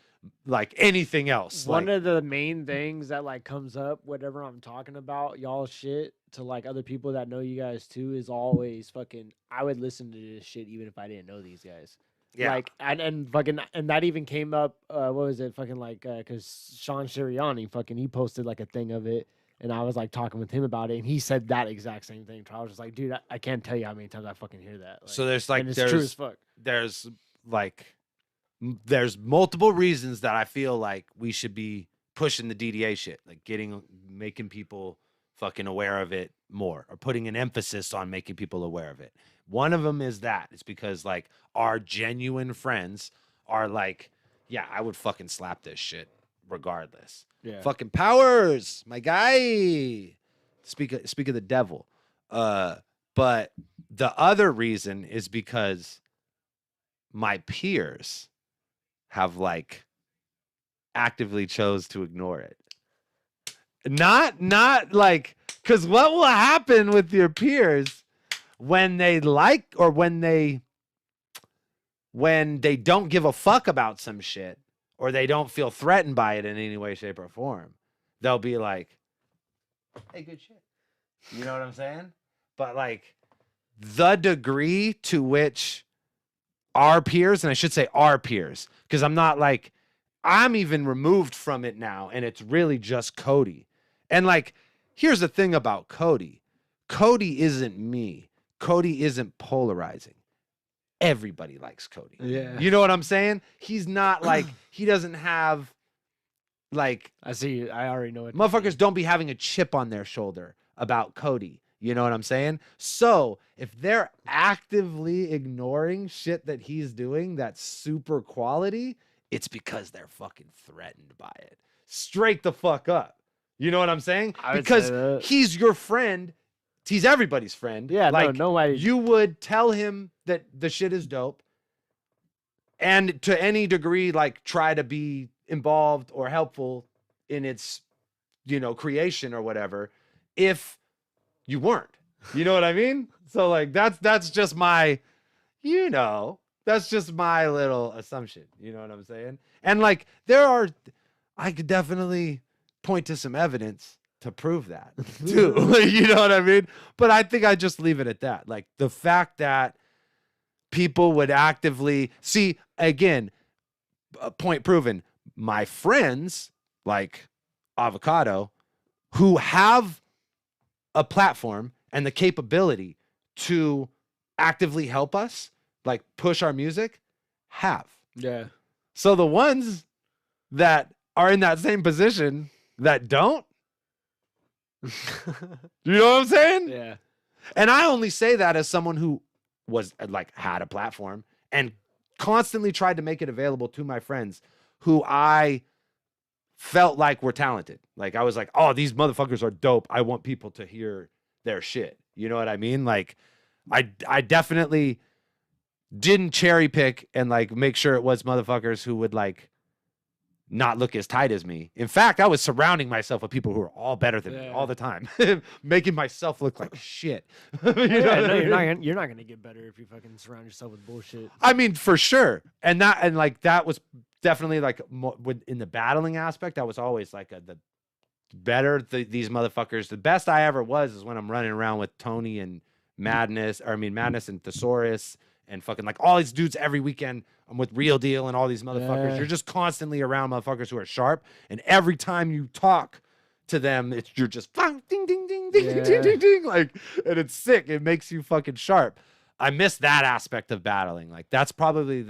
like anything else. One Like, of the main things that like comes up whenever I'm talking about y'all shit to like other people that know you guys too is always fucking I would listen to this shit even if I didn't know these guys. yeah. Like and fucking and that even came up what was it fucking like cuz Sean Sirianni fucking he posted like a thing of it and I was like talking with him about it and he said that exact same thing. I was just like, dude, I can't tell you how many times I fucking hear that. Like, So there's like and it's true as fuck. there's like there's multiple reasons that I feel like we should be pushing the DDA shit, like making people fucking aware of it more, or putting an emphasis on making people aware of it. One of them is that it's because like our genuine friends are like, yeah, I would fucking slap this shit regardless. Yeah. Fucking Powers, my guy. Speak of the devil. But the other reason is because my peers have like actively chose to ignore it. Not like, because what will happen with your peers when they like or when they don't give a fuck about some shit or they don't feel threatened by it in any way, shape, or form? They'll be like, hey, good shit. You know what I'm saying? But like the degree to which our peers, and I should say our peers, because I'm even removed from it now, and it's really just Cody. And like, here's the thing about Cody. Cody isn't me. Cody isn't polarizing. Everybody likes Cody. Yeah. You know what I'm saying? He's not like, he doesn't have like, I see. I already know it. motherfuckers don't be having a chip on their shoulder about Cody. You know what I'm saying? So if they're actively ignoring shit that he's doing that's super quality, it's because they're fucking threatened by it. Straight the fuck up. You know what I'm saying? I would Because say that. he's your friend. He's everybody's friend. Yeah, like, no way. You would tell him that the shit is dope. And to any degree, like, try to be involved or helpful in its, you know, creation or whatever, if you weren't. You know what I mean? So, like, that's just my, you know, that's just my little assumption. You know what I'm saying? And, like, I could definitely point to some evidence to prove that, too. You know what I mean? But I think I just leave it at that. Like, the fact that people would actively see, again, point proven, my friends like Avocado who have a platform and the capability to actively help us, like push our music, have. Yeah. So the ones that are in that same position that don't, you know what I'm saying? Yeah. And I only say that as someone who was like had a platform and constantly tried to make it available to my friends who I felt like were talented. Like I was like, oh, these motherfuckers are dope. I want people to hear their shit. You know what I mean? Like I definitely didn't cherry pick and like make sure it was motherfuckers who would like not look as tight as me. In fact, I was surrounding myself with people who are all better than me all the time, making myself look like shit. You're not gonna get better if you fucking surround yourself with bullshit. I mean, for sure. And that was definitely like in the battling aspect. That was always like the better these motherfuckers. The best I ever was is when I'm running around with Tony and Madness and Thesaurus and fucking like all these dudes every weekend. I'm with Real Deal and all these motherfuckers. You're just constantly around motherfuckers who are sharp. And every time you talk to them, you're just ding, ding, ding, ding, ding, ding, ding. Like, and it's sick. It makes you fucking sharp. I miss that aspect of battling. Like, that's probably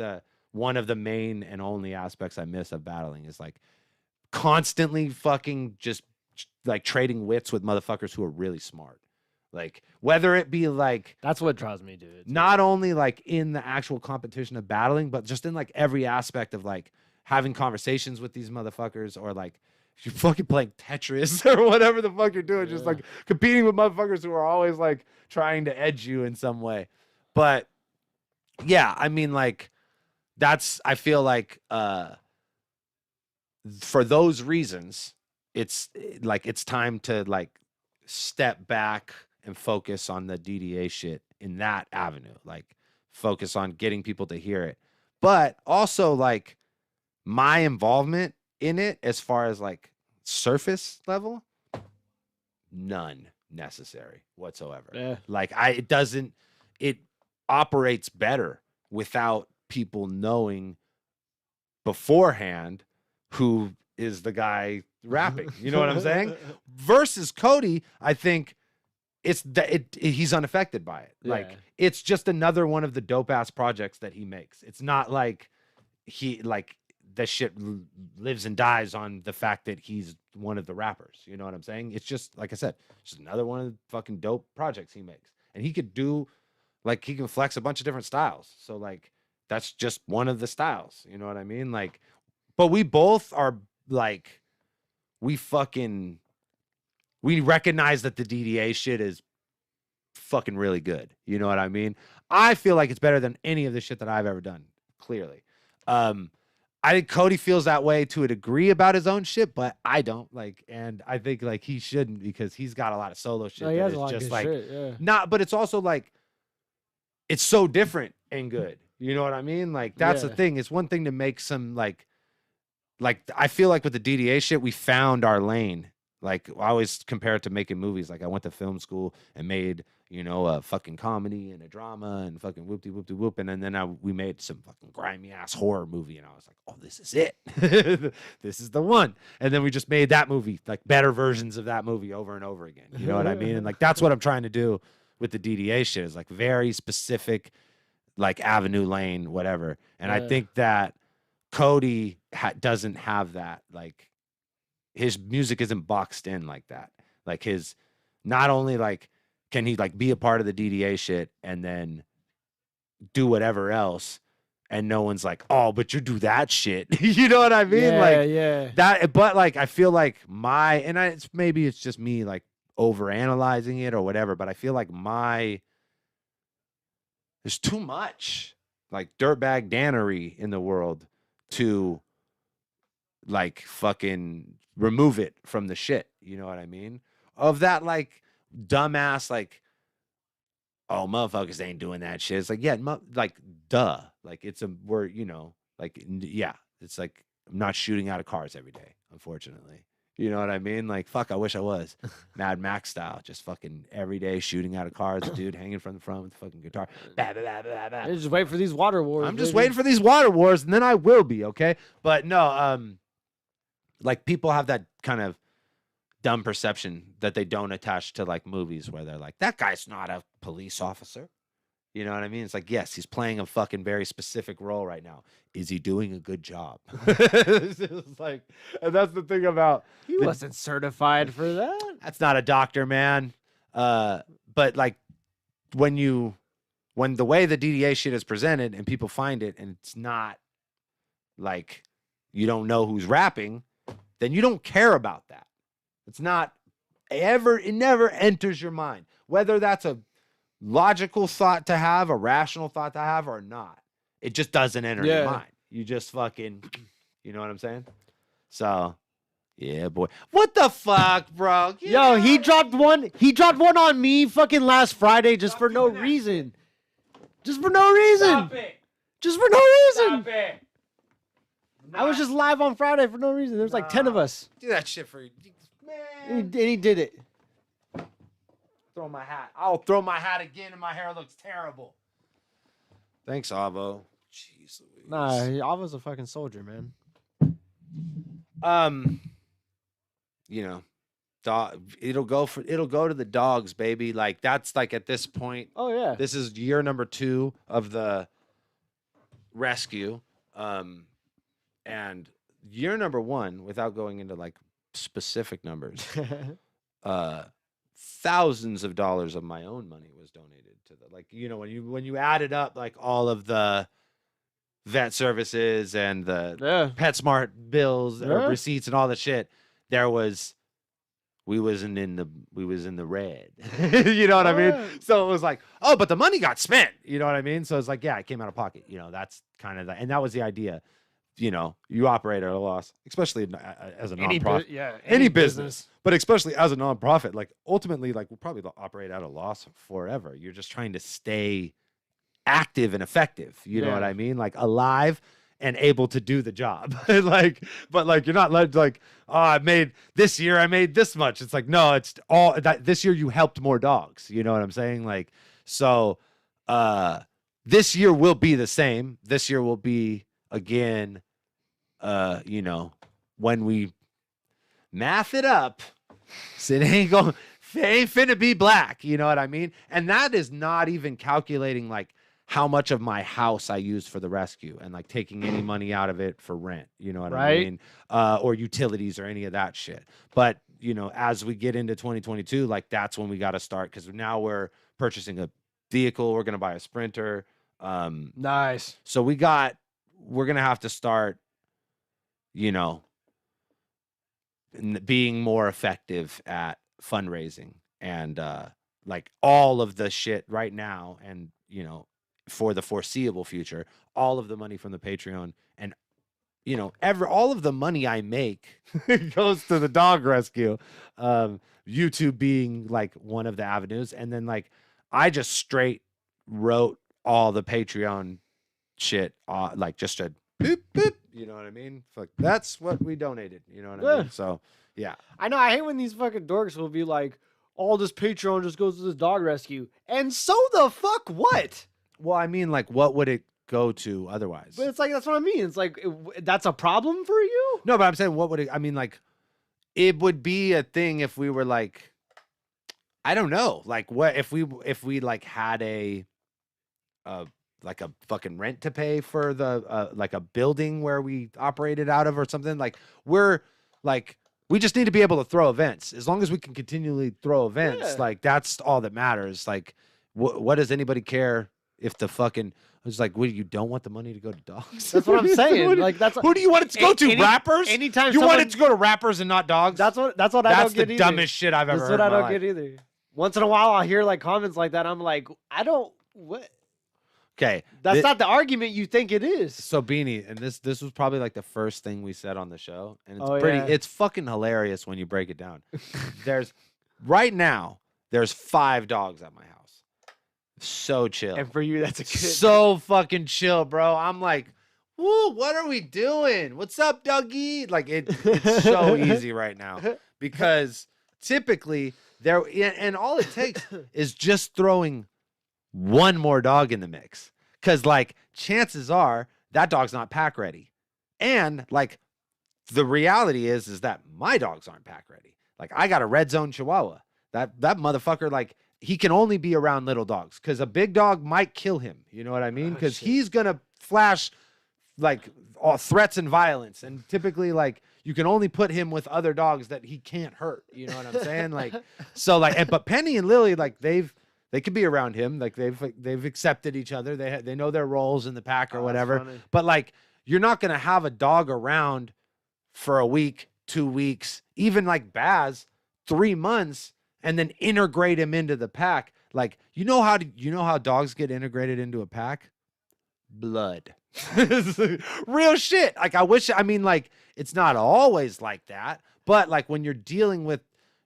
one of the main and only aspects I miss of battling is like constantly fucking just like trading wits with motherfuckers who are really smart. Like, whether it be like... That's what draws me to it. Not only like in the actual competition of battling, but just in like every aspect of like having conversations with these motherfuckers or like if you're fucking playing Tetris or whatever the fuck you're doing, just like competing with motherfuckers who are always like trying to edge you in some way. But yeah, I mean, like I feel like for those reasons, it's time to like step back and focus on the DDA shit in that avenue, like focus on getting people to hear it. But also like my involvement in it as far as like surface level, none necessary whatsoever. Yeah. Like it operates better without people knowing beforehand who is the guy rapping. You know what I'm saying? Versus Cody, I think he's unaffected by it. Yeah. Like it's just another one of the dope ass projects that he makes. It's not like that shit lives and dies on the fact that he's one of the rappers. You know what I'm saying? It's just, like I said, just another one of the fucking dope projects he makes. And he could do, like, he can flex a bunch of different styles. So, like, that's just one of the styles. You know what I mean? Like, but we both are, like, we recognize that the DDA shit is fucking really good. You know what I mean? I feel like it's better than any of the shit that I've ever done, clearly. I think Cody feels that way to a degree about his own shit, but I don't. Like, and I think like he shouldn't because he's got a lot of solo shit. No, he has a lot just of good like shit, yeah. not, but it's also like it's so different and good. You know what I mean? Like that's the thing. It's one thing to make some like I feel like with the DDA shit, we found our lane. Like I always compare it to making movies. Like I went to film school and made, you know, a fucking comedy and a drama and fucking whoop-de-whoop-de-whoop. And then we made some fucking grimy ass horror movie. And I was like, oh, this is it. This is the one. And then we just made that movie, like better versions of that movie over and over again. You know what I mean? And like, that's what I'm trying to do with the DDA shit is like very specific, like avenue lane, whatever. And I think that Cody doesn't have that. Like his music isn't boxed in like that. Like his, not only like, can he like be a part of the DDA shit and then do whatever else and no one's like, oh, but you do that shit. You know what I mean? That, but like, I feel like maybe it's just me like overanalyzing it or whatever, but I feel like there's too much like dirtbag dannery in the world to like fucking remove it from the shit. You know what I mean? Of that, like, dumbass, like, oh, motherfuckers ain't doing that shit. It's like, yeah, like, duh. Like, we're, you know, like, yeah, it's like, I'm not shooting out of cars every day, unfortunately. You know what I mean? Like, fuck, I wish I was. Mad Max style, just fucking every day shooting out of cars, dude hanging from the front with the fucking guitar. Bah, bah, bah, bah, bah. Just wait for these water wars. I'm just waiting for these water wars, and then I will be, okay? But no, like, people have that kind of dumb perception that they don't attach to like movies where they're like, that guy's not a police officer. You know what I mean? It's like, yes, he's playing a fucking very specific role right now. Is he doing a good job? It's like, and that's the thing about He wasn't certified for that. that's not a doctor, man. But like when the way the DDA shit is presented and people find it and it's not like you don't know who's rapping, then you don't care about that. It's not ever, it never enters your mind. Whether that's a logical thought to have, a rational thought to have, or not. It just doesn't enter your mind. You just fucking, you know what I'm saying? So, yeah, boy. What the fuck, bro? Yo, he dropped one. He dropped one on me fucking last Friday just for no reason. Just for no reason. Stop it. Just for no reason. Stop it. I was just live on Friday for no reason. There's like 10 of us. Do that shit for you. Man. And he did it. Throw my hat. I'll throw my hat again and my hair looks terrible. Thanks, Avo. Jeez Louise. Nah, I was a fucking soldier, man. You know, dog. It'll go to the dogs, baby. Like that's like at this point. Oh yeah. This is year number 2 of the rescue. And year number 1, without going into like specific numbers, thousands of dollars of my own money was donated to the, like, you know, when you added up like all of the vet services and the PetSmart bills or receipts and all the shit, we was in the red. You know what I mean? So it was like, oh, but the money got spent. You know what I mean? So it's like, yeah, it came out of pocket. You know, that's kind of and that was the idea. You know, you operate at a loss, especially as a nonprofit. Any business, but especially as a nonprofit. Like ultimately, like we'll probably operate at a loss forever. You're just trying to stay active and effective. You know what I mean? Like alive and able to do the job. Like, but like you're not like, oh, I made this much. It's like, no, it's all that this year you helped more dogs. You know what I'm saying? Like, so this year will be the same. This year will be again. You know, when we math it up, so it ain't finna be black, you know what I mean? And that is not even calculating like how much of my house I use for the rescue and like taking any money out of it for rent, you know what I mean? Or utilities or any of that shit. But, you know, as we get into 2022, like that's when we got to start, because now we're purchasing a vehicle. We're going to buy a Sprinter. Nice. So we're going to have to start, you know, being more effective at fundraising and like all of the shit right now, and you know, for the foreseeable future, all of the money from the Patreon and you know, all of the money I make goes to the dog rescue. YouTube being like one of the avenues, and then like I just straight wrote all the Patreon shit, like just a boop boop. You know what I mean? Like that's what we donated. You know what I mean? So yeah, I know. I hate when these fucking dorks will be like, all this Patreon just goes to this dog rescue, and so the fuck what? Well, I mean, like, what would it go to otherwise? But it's like that's what I mean. It's like that's a problem for you. No, but I'm saying, what would it? I mean, like, it would be a thing if we were like, I don't know, like, what if we like had a like a fucking rent to pay for the like a building where we operated out of or something. Like we're like, we just need to be able to throw events. As long as we can continually throw events, like that's all that matters. Like what does anybody care if the fucking, it's like, what, you don't want the money to go to dogs? That's what I'm saying. Like that's who do you want it to go to? Rappers? Anytime you want it to go to rappers and not dogs? That's what I don't get either. That's the dumbest shit I've ever heard. That's what I don't get either. Once in a while I'll hear like comments like that. I'm like, what? Okay, that's not the argument you think it is. So Beanie, and this was probably like the first thing we said on the show, and it's it's fucking hilarious when you break it down. Right now there's 5 dogs at my house. So chill. And for you, that's a good. So fucking chill, bro. I'm like, woo, what are we doing? What's up, Dougie? Like it's so easy right now, because typically and all it takes is just throwing one more dog in the mix, because like chances are that dog's not pack ready, and like the reality is that my dogs aren't pack ready. Like I got a red zone Chihuahua. That motherfucker, like he can only be around little dogs because a big dog might kill him. You know what I mean? Because he's gonna flash like all threats and violence, and typically like you can only put him with other dogs that he can't hurt. You know what I'm saying? Like so like, but Penny and Lily, like they could be around him. Like they've accepted each other. They know their roles in the pack or whatever. But like you're not gonna have a dog around for a week, 2 weeks, even like Baz, 3 months, and then integrate him into the pack. Like you know how dogs get integrated into a pack? Blood. Real shit. Like I mean like it's not always like that, but like when you're dealing with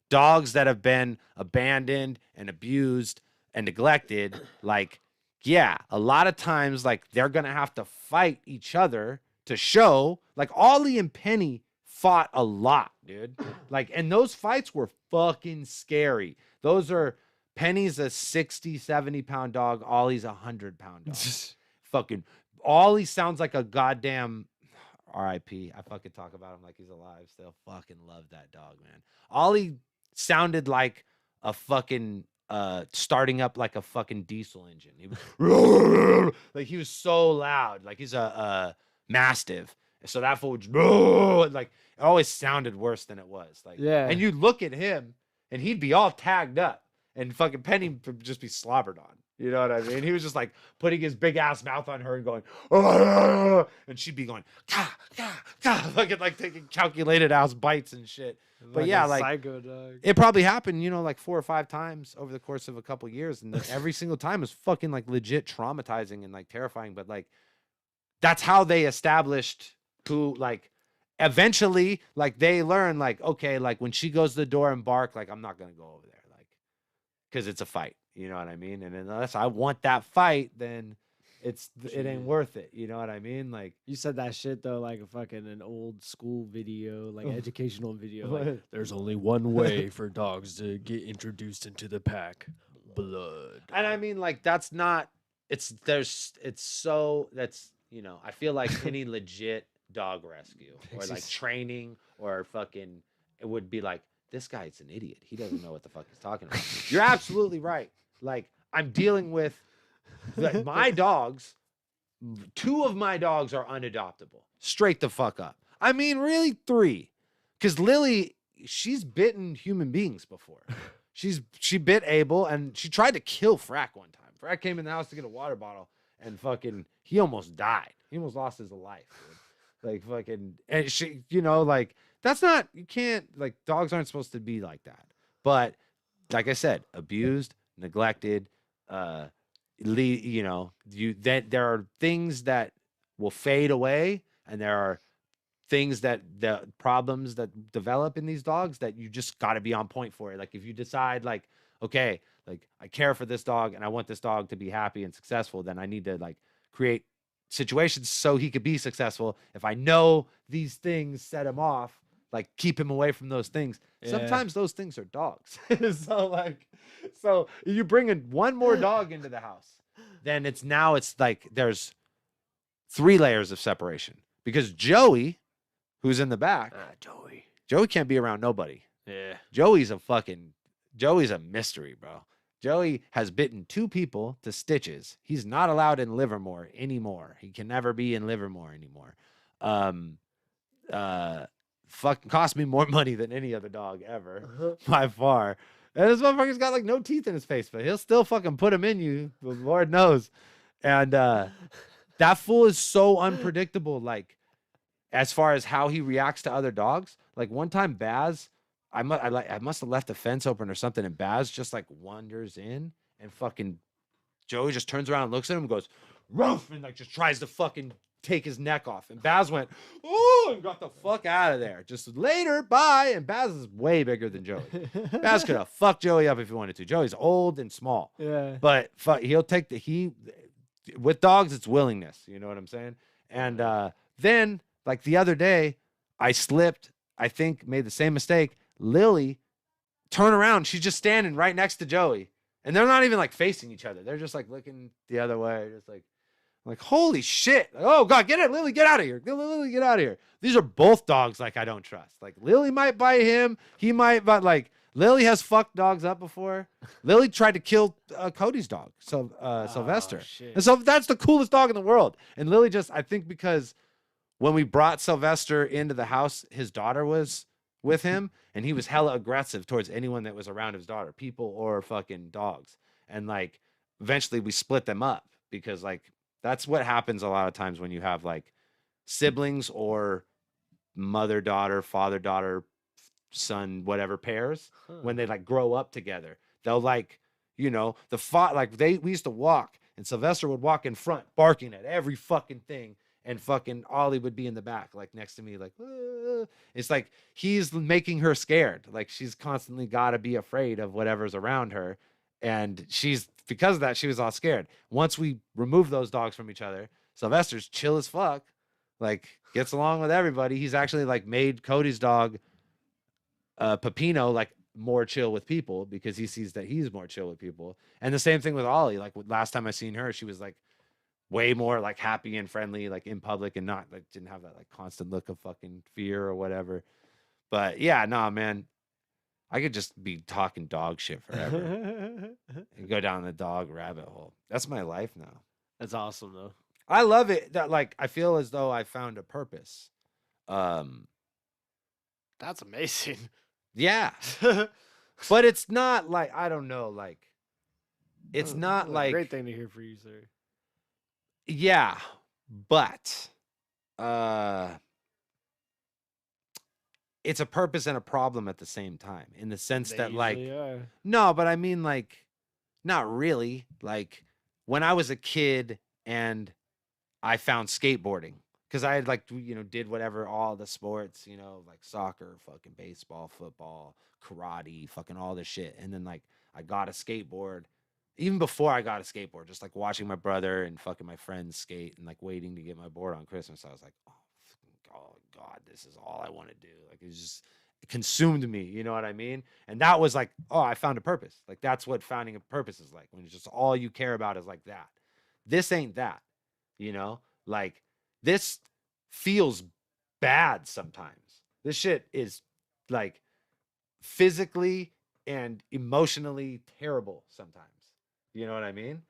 dogs that have been abandoned and abused and neglected, like yeah, a lot of times like they're gonna have to fight each other to show. Like Ollie and Penny fought a lot, dude. Like, and those fights were fucking scary. Those are Penny's a 60, 70-pound dog. Ollie's 100-pound dog. Fucking Ollie sounds like a goddamn RIP. I fucking talk about him like he's alive still. Fucking love that dog, man. Ollie sounded like a fucking starting up like a fucking diesel engine. He was like he was so loud. Like he's a mastiff. So that fool would like it always sounded worse than it was. Like yeah. And you look at him and he'd be all tagged up and fucking Penny would just be slobbered on. You know what I mean? He was just like putting his big ass mouth on her and going, oh, and she'd be going, gah, gah, gah, fucking like taking calculated ass bites and shit. But yeah, like psycho dog. It probably happened, you know, like 4 or 5 times over the course of a couple of years, and every single time was fucking like legit traumatizing and like terrifying. But like that's how they established who like eventually like they learn like okay, like when she goes to the door and bark, like I'm not gonna go over there, like because it's a fight. You know what I mean? And unless I want that fight, then it ain't worth it. You know what I mean? Like you said that shit though, like a fucking an old school video, like educational video. Like there's only one way for dogs to get introduced into the pack: blood. And I mean, like that's not. It's so that's you know. I feel like any legit dog rescue or like training or fucking it would be like this guy's an idiot. He doesn't know what the fuck he's talking about. You're absolutely right. Like I'm dealing with my dogs. 2 of my dogs are unadoptable. Straight the fuck up. I mean, really 3. Because Lily, she's bitten human beings before. She bit Abel and she tried to kill Frack one time. Frack came in the house to get a water bottle and fucking he almost died. He almost lost his life, dude. Like fucking and she, you know, like that's not you can't like dogs aren't supposed to be like that. But like I said, abused, neglected, you know, there are things that will fade away, and there are things that the problems that develop in these dogs that you just got to be on point for it. Like if you decide like, okay, like I care for this dog and I want this dog to be happy and successful, then I need to like create situations so he could be successful. If I know these things set him off, like keep him away from those things. Yeah. Sometimes those things are dogs. So you bring in one more dog into the house, then it's like there's 3 layers of separation because Joey, who's in the back, Joey can't be around nobody. Yeah. Joey's a mystery, bro. Joey has bitten 2 people to stitches. He's not allowed in Livermore anymore. He can never be in Livermore anymore. Fucking cost me more money than any other dog ever, by far. And this motherfucker's got like no teeth in his face, but he'll still fucking put them in you. The Lord knows. And that fool is so unpredictable. Like, as far as how he reacts to other dogs. Like one time, Baz, I must have left the fence open or something, and Baz just like wanders in, and fucking Joey just turns around and looks at him and goes, "Ruff," and like just tries to fucking take his neck off. And Baz went, "Oh," and got the fuck out of there. Just later, bye. And Baz is way bigger than Joey. Baz could have fucked Joey up if he wanted to. Joey's old and small. Yeah. But he'll take with dogs, it's willingness. You know what I'm saying? And then, like the other day, I slipped, I think made the same mistake. Lily, turn around. She's just standing right next to Joey. And they're not even like facing each other. They're just like looking the other way. Just like, Like, holy shit. Oh, God, get it. Lily, get out of here. Lily, get out of here. These are both dogs like I don't trust. Like, Lily might bite him. He might, but like, Lily has fucked dogs up before. Lily tried to kill Cody's dog, so Sylvester. Shit. And so that's the coolest dog in the world. And Lily just, I think because when we brought Sylvester into the house, his daughter was with him, and he was hella aggressive towards anyone that was around his daughter, people or fucking dogs. And like, eventually we split them up because like, that's what happens a lot of times when you have like siblings or mother daughter, father daughter, son, whatever pairs. When they like grow up together, they'll like, you know, like we used to walk, and Sylvester would walk in front, barking at every fucking thing, and fucking Ollie would be in the back, like next to me, like it's like he's making her scared. Like she's constantly got to be afraid of whatever's around her, and she's because of that she was all scared. Once we remove those dogs from each other, Sylvester's chill as fuck, like gets along with everybody. He's actually like made Cody's dog Pepino like more chill with people because he sees that he's more chill with people. And the same thing with Ollie. Like last time I seen her, she was like way more like happy and friendly, like in public, and not like didn't have that like constant look of fucking fear or whatever. But yeah, nah, man, I could just be talking dog shit forever and go down the dog rabbit hole. That's my life now. That's awesome though. I love it. That like I feel as though I found a purpose. That's amazing. Yeah. But it's not like I don't know, like it's not That's a like great thing to hear for you, sir. yeah, but it's a purpose and a problem at the same time in the sense They that like usually are. no, but I mean like not really. Like when I was a kid and I found skateboarding because I had like you know did whatever all the sports, you know, like soccer, fucking baseball, football, karate, fucking all this shit. And then like I got a skateboard. Even before I got a skateboard, just like watching my brother and fucking my friends skate and like waiting to get my board on Christmas, I was like, oh God, this is all I want to do. Like it consumed me, you know what I mean? And that was like, oh, I found a purpose. Like that's what founding a purpose is like when it's just all you care about is like that. This ain't that, you know? Like this feels bad sometimes. This shit is like physically and emotionally terrible sometimes. You know what I mean?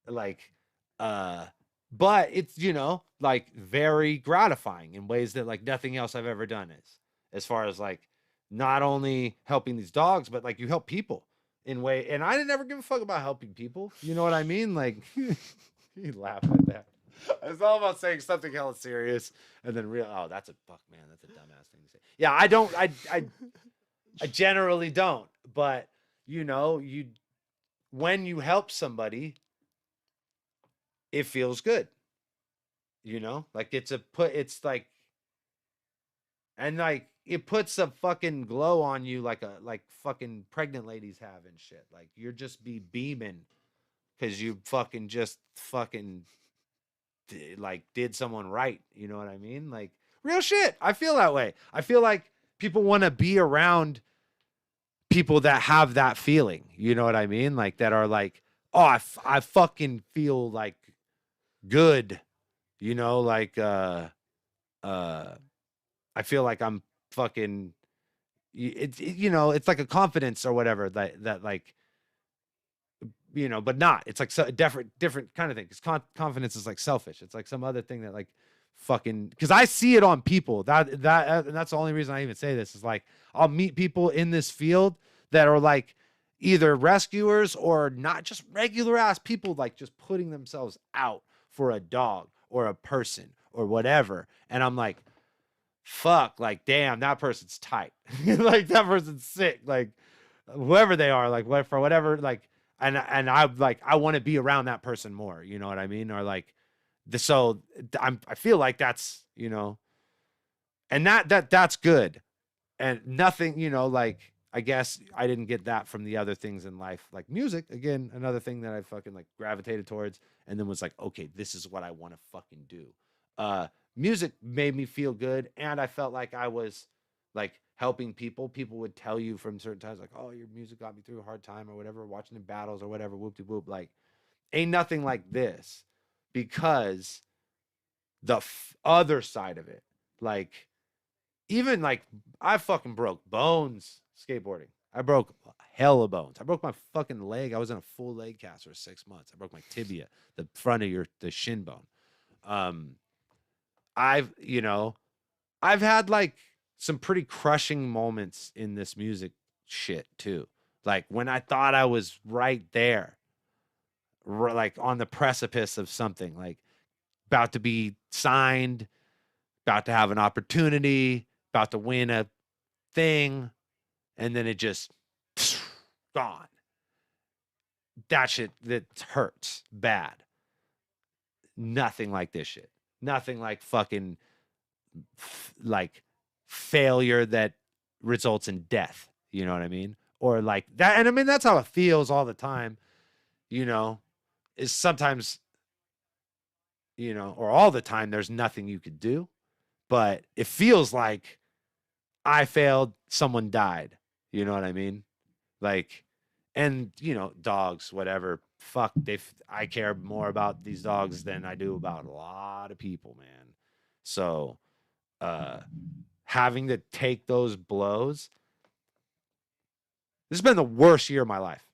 Like, but it's, you know, like very gratifying in ways that like nothing else I've ever done is. As far as like not only helping these dogs, but like you help people in way. And I didn't ever give a fuck about helping people. You know what I mean? Like, you laugh at that. It's all about saying something hella serious and then real. Oh, that's a fuck, man. That's a dumbass thing to say. Yeah, I don't. I generally don't. But you know, when you help somebody, it feels good. You know, like it's like, and like it puts a fucking glow on you like fucking pregnant ladies have and shit. Like you're just be beaming because you fucking just fucking like did someone right. You know what I mean? Like real shit. I feel that way. I feel like people want to be around people that have that feeling. You know what I mean? Like that are like, oh, I fucking feel like good. You know, like I feel like I'm fucking you know, it's like a confidence or whatever that like you know, but not. It's like so different kind of thing. Because confidence is like selfish. It's like some other thing that like fucking. Because I see it on people. And that's the only reason I even say this is like I'll meet people in this field that are like either rescuers or not just regular ass people like just putting themselves out for a dog or a person or whatever. And I'm like, fuck, like damn, that person's tight. Like that person's sick. Like whoever they are, like for whatever, like. And I like I want to be around that person more, you know what I mean? Or like I feel like that's, you know, and that's good. And nothing, you know, like I guess I didn't get that from the other things in life. Like music, again, another thing that I fucking like gravitated towards and then was like, okay, this is what I want to fucking do. Music made me feel good and I felt like I was like helping people. People would tell you from certain times, like, oh, your music got me through a hard time or whatever, watching the battles or whatever, whoop de whoop. Like, ain't nothing like this. because the other side of it, like, even like I fucking broke bones skateboarding. I broke hella bones. I broke my fucking leg. I was in a full leg cast for 6 months. I broke my tibia, the front of the shin bone. I've, you know, I've had like some pretty crushing moments in this music shit too. Like when I thought I was right there, like on the precipice of something, like about to be signed, about to have an opportunity, about to win a thing, and then it just gone. That shit, that hurts bad. Nothing like this shit. Nothing like fucking like failure that results in death. You know what I mean? Or like that. And I mean, that's how it feels all the time, you know, is sometimes, you know, or all the time, there's nothing you could do, but it feels like I failed, someone died. You know what I mean? Like, and you know, dogs, whatever. Fuck, I care more about these dogs than I do about a lot of people, man. So, having to take those blows, this has been the worst year of my life.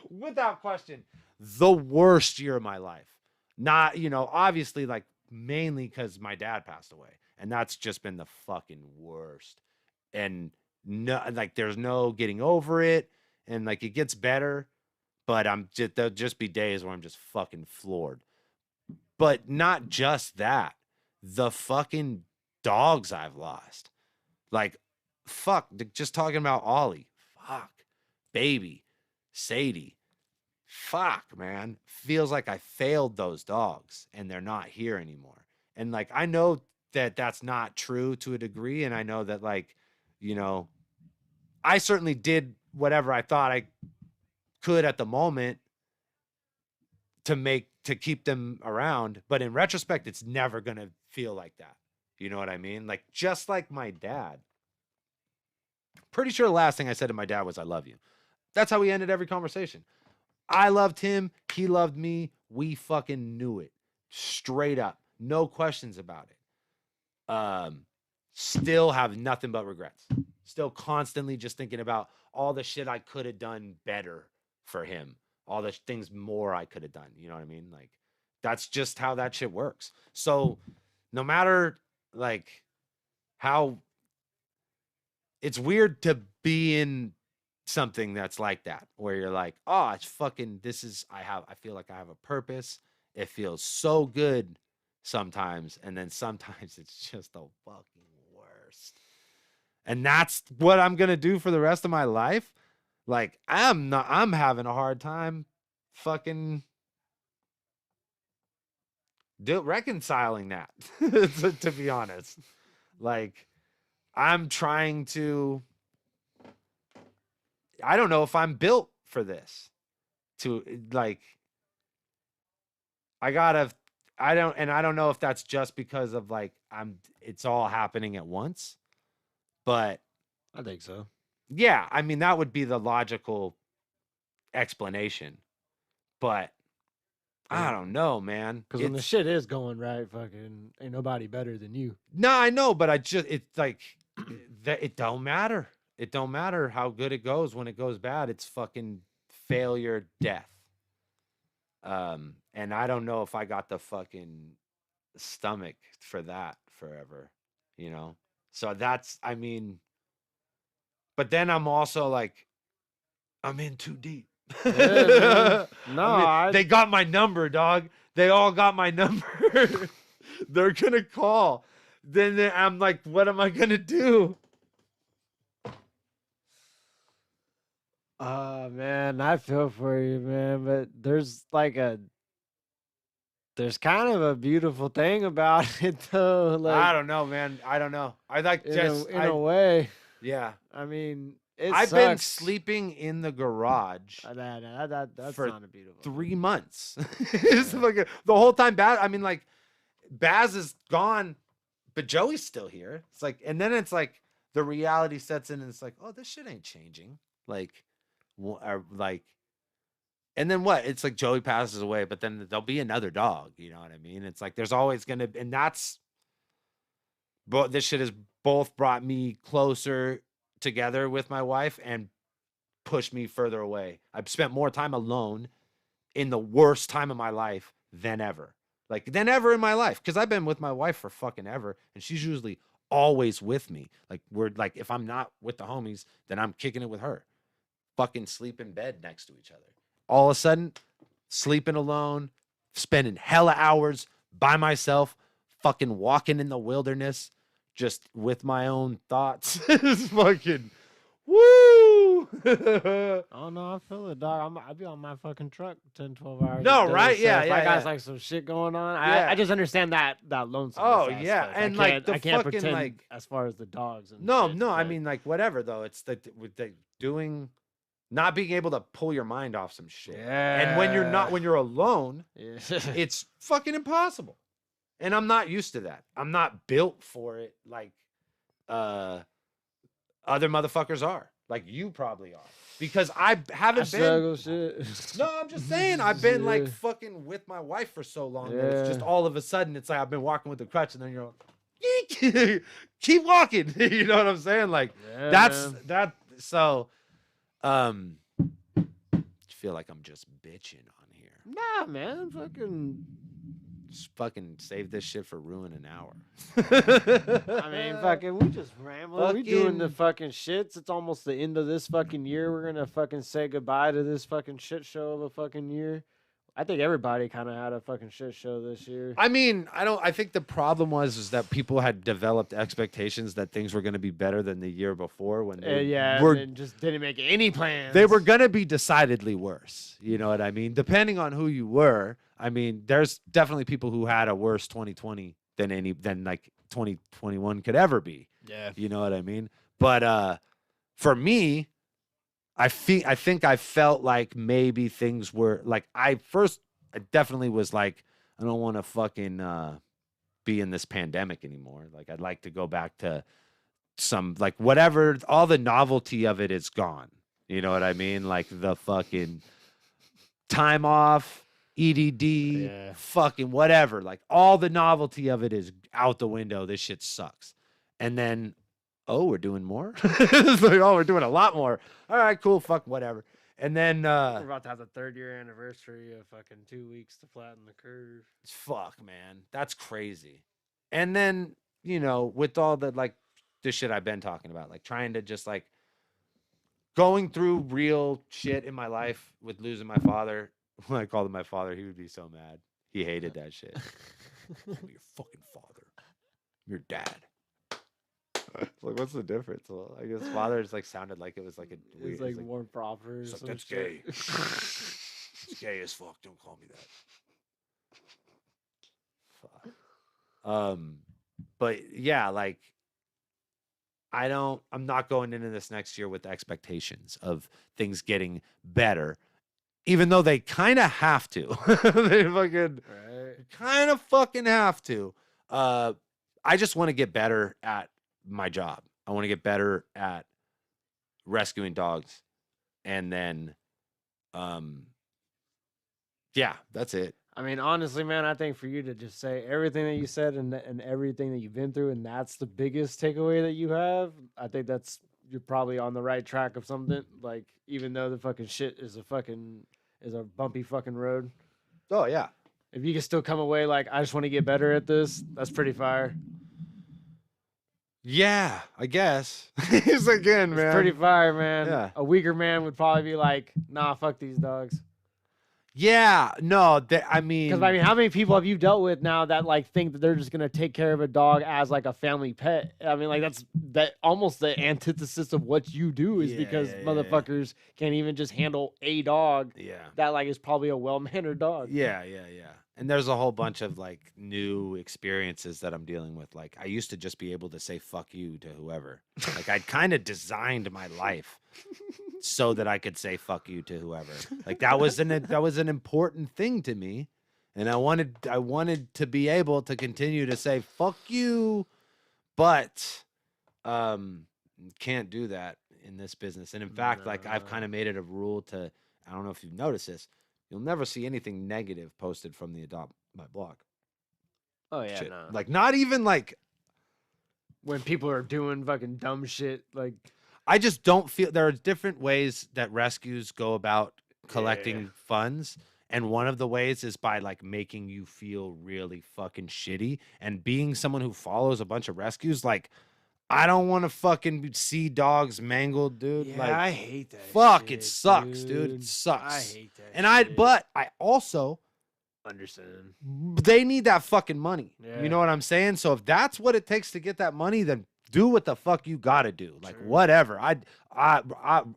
Without question, the worst year of my life. Not, you know, obviously, like mainly because my dad passed away, and that's just been the fucking worst. And no, like there's no getting over it, and like it gets better, but there'll just be days where I'm just fucking floored. But not just that, the fucking dogs I've lost. Like, fuck, just talking about Ollie. Fuck, baby, Sadie. Fuck, man. Feels like I failed those dogs and they're not here anymore. And like, I know that that's not true to a degree. And I know that, like, you know, I certainly did whatever I thought I could at the moment to keep them around. But in retrospect, it's never going to feel like that. You know what I mean? Like, just like my dad. Pretty sure the last thing I said to my dad was, I love you. That's how we ended every conversation. I loved him. He loved me. We fucking knew it. Straight up. No questions about it. Still have nothing but regrets. Still constantly just thinking about all the shit I could have done better for him. All the things more I could have done. You know what I mean? Like, that's just how that shit works. So no matter like how it's weird to be in something that's like that, where you're like, oh, it's fucking, I feel like I have a purpose. It feels so good sometimes. And then sometimes it's just the fucking worst. And that's what I'm going to do for the rest of my life. Like, I'm having a hard time fucking reconciling that, to be honest. Like, I'm trying to, I don't know if I'm built for this. To like, I don't know if that's just because of like, it's all happening at once, but I think so. yeah, I mean, that would be the logical explanation, but I don't know, man. Because when the shit is going right, fucking ain't nobody better than you. No, I know, but it's like, that it don't matter. It don't matter how good it goes. When it goes bad, it's fucking failure, death. And I don't know if I got the fucking stomach for that forever, you know? So I mean, but then I'm also like, I'm in too deep. Yeah, no, they got my number, dog. They all got my number. They're gonna call. Then I'm like, what am I gonna do? Man, I feel for you, man. But there's kind of a beautiful thing about it, though. Like, I don't know, man. I don't know. I like in a way. Yeah. I mean, I've been sleeping in the garage that's for not a beautiful 3 months. It's like the whole time. I mean, like, Baz is gone, but Joey's still here. It's like, and then it's like the reality sets in, and it's like, oh, this shit ain't changing. Like, or like, And then what? It's like Joey passes away, but then there'll be another dog. You know what I mean? It's like there's always gonna, and that's, but this shit has both brought me closer together with my wife and pushed me further away. I've spent more time alone in the worst time of my life than ever. Like than ever in my life. Cause I've been with my wife for fucking ever. And she's usually always with me. Like we're like, if I'm not with the homies, then I'm kicking it with her. Fucking sleep in bed next to each other. All of a sudden, sleeping alone, spending hella hours by myself, fucking walking in the wilderness, just with my own thoughts. It's fucking woo. Oh no, I feel it, dog. I'd be on my fucking truck 10, 12 hours. No, a day, right? so Yeah, if yeah, I got yeah. like some shit going on. Yeah. I just understand that lonesomeness. Oh, yeah, aspect. and, like, the I can't fucking, pretend like- as far as the dogs. And No, shit, no, I but- mean like whatever though. It's with the doing, not being able to pull your mind off some shit. And when you're alone, yeah. it's fucking impossible. And I'm not used to that. I'm not built for it like other motherfuckers are. Like you probably are. Because I haven't been. struggle shit. No, I'm just saying I've been like Yeah. fucking with my wife for so long that it's just Yeah. all of a sudden it's like I've been walking with the crutch and then you're like, keep walking. You know what I'm saying? Like Yeah, that's man. that. So, I feel like I'm just bitching on here. Nah, man. Just fucking save this shit for ruin an hour. I mean, fucking, we just rambling. We doing the Fucking- fucking shits. It's almost the end of this fucking year. We're gonna fucking say goodbye to this fucking shit show of a fucking year. I think everybody kind of had a fucking shit show this year. I mean, I think the problem is that people had developed expectations that things were going to be better than the year before when they Yeah, were and just didn't make any plans. they were going to be decidedly worse. You know what I mean? Depending on who you were. I mean, there's definitely people who had a worse 2020 than like 2021 could ever be. Yeah. You know what I mean? But for me, I think I felt like maybe things were like I definitely was like, I don't want to fucking be in this pandemic anymore. Like I'd like to go back to some like whatever, all the novelty of it is gone. You know what I mean? Like the fucking time off, EDD, Yeah. fucking whatever. Like all the novelty of it is out the window. This shit sucks. And then, oh, we're doing more? It's like, oh, we're doing a lot more. All right, cool, fuck, whatever. And then, We're about to have the 3rd-year anniversary of fucking 2 weeks to flatten the curve. fuck, man, that's crazy. And then, you know, with all the, like, the shit I've been talking about, like, trying to just, like, going through real shit in my life with losing my father. When I called him my father, he would be so mad. He hated that shit. I'm your fucking father. I'm your dad. Like, what's the difference? Well, I guess father just like sounded like it was like a weird. It's like more proper. or it's like, some that's shit. gay. It's gay as fuck. Don't call me that. Fuck. But yeah, like I'm not going into this next year with expectations of things getting better, even though they kind of have to. They fucking Right. kind of fucking have to. I just want to get better at my job. I want to get better at rescuing dogs. And then yeah, that's it. I mean, honestly, man, I think for you to just say everything that you said and everything that you've been through, and that's the biggest takeaway that you have, I think you're probably on the right track of something. Like, even though the fucking shit is a bumpy fucking road, Oh yeah. if you can still come away like, I just want to get better at this, that's pretty fire. Yeah, I guess. It's again, man. It's pretty fire, man. Yeah. A weaker man would probably be like, nah, fuck these dogs. Yeah, no, I mean, Because I mean, how many people have you dealt with now that like think that they're just gonna take care of a dog as like a family pet? I mean, like that almost the antithesis of what you do is Yeah, because yeah, yeah. motherfuckers can't even just handle a dog yeah. that like is probably a well-mannered dog. Yeah. And there's a whole bunch of like new experiences that I'm dealing with. Like I used to just be able to say fuck you to whoever. Like I'd kind of designed my life so that I could say fuck you to whoever. Like that was an important thing to me. And I wanted to be able to continue to say fuck you, but can't do that in this business. And in fact, like I've Nah. kind of made it a rule to, I don't know if you've noticed this, You'll never see anything negative posted from the Adopt My Block. Oh yeah, Shit. no. Like not even like When people are doing fucking dumb shit, like I just don't feel there are different ways that rescues go about collecting funds. And one of the ways is by like making you feel really fucking shitty. And being someone who follows a bunch of rescues, like I don't want to fucking see dogs mangled, dude. yeah, Like I hate that. fuck, shit, it sucks, dude. It I sucks. hate that. And shit. but I also understand. they need that fucking money. Yeah. You know what I'm saying? So if that's what it takes to get that money, then do what the fuck you gotta do. Like True. whatever. I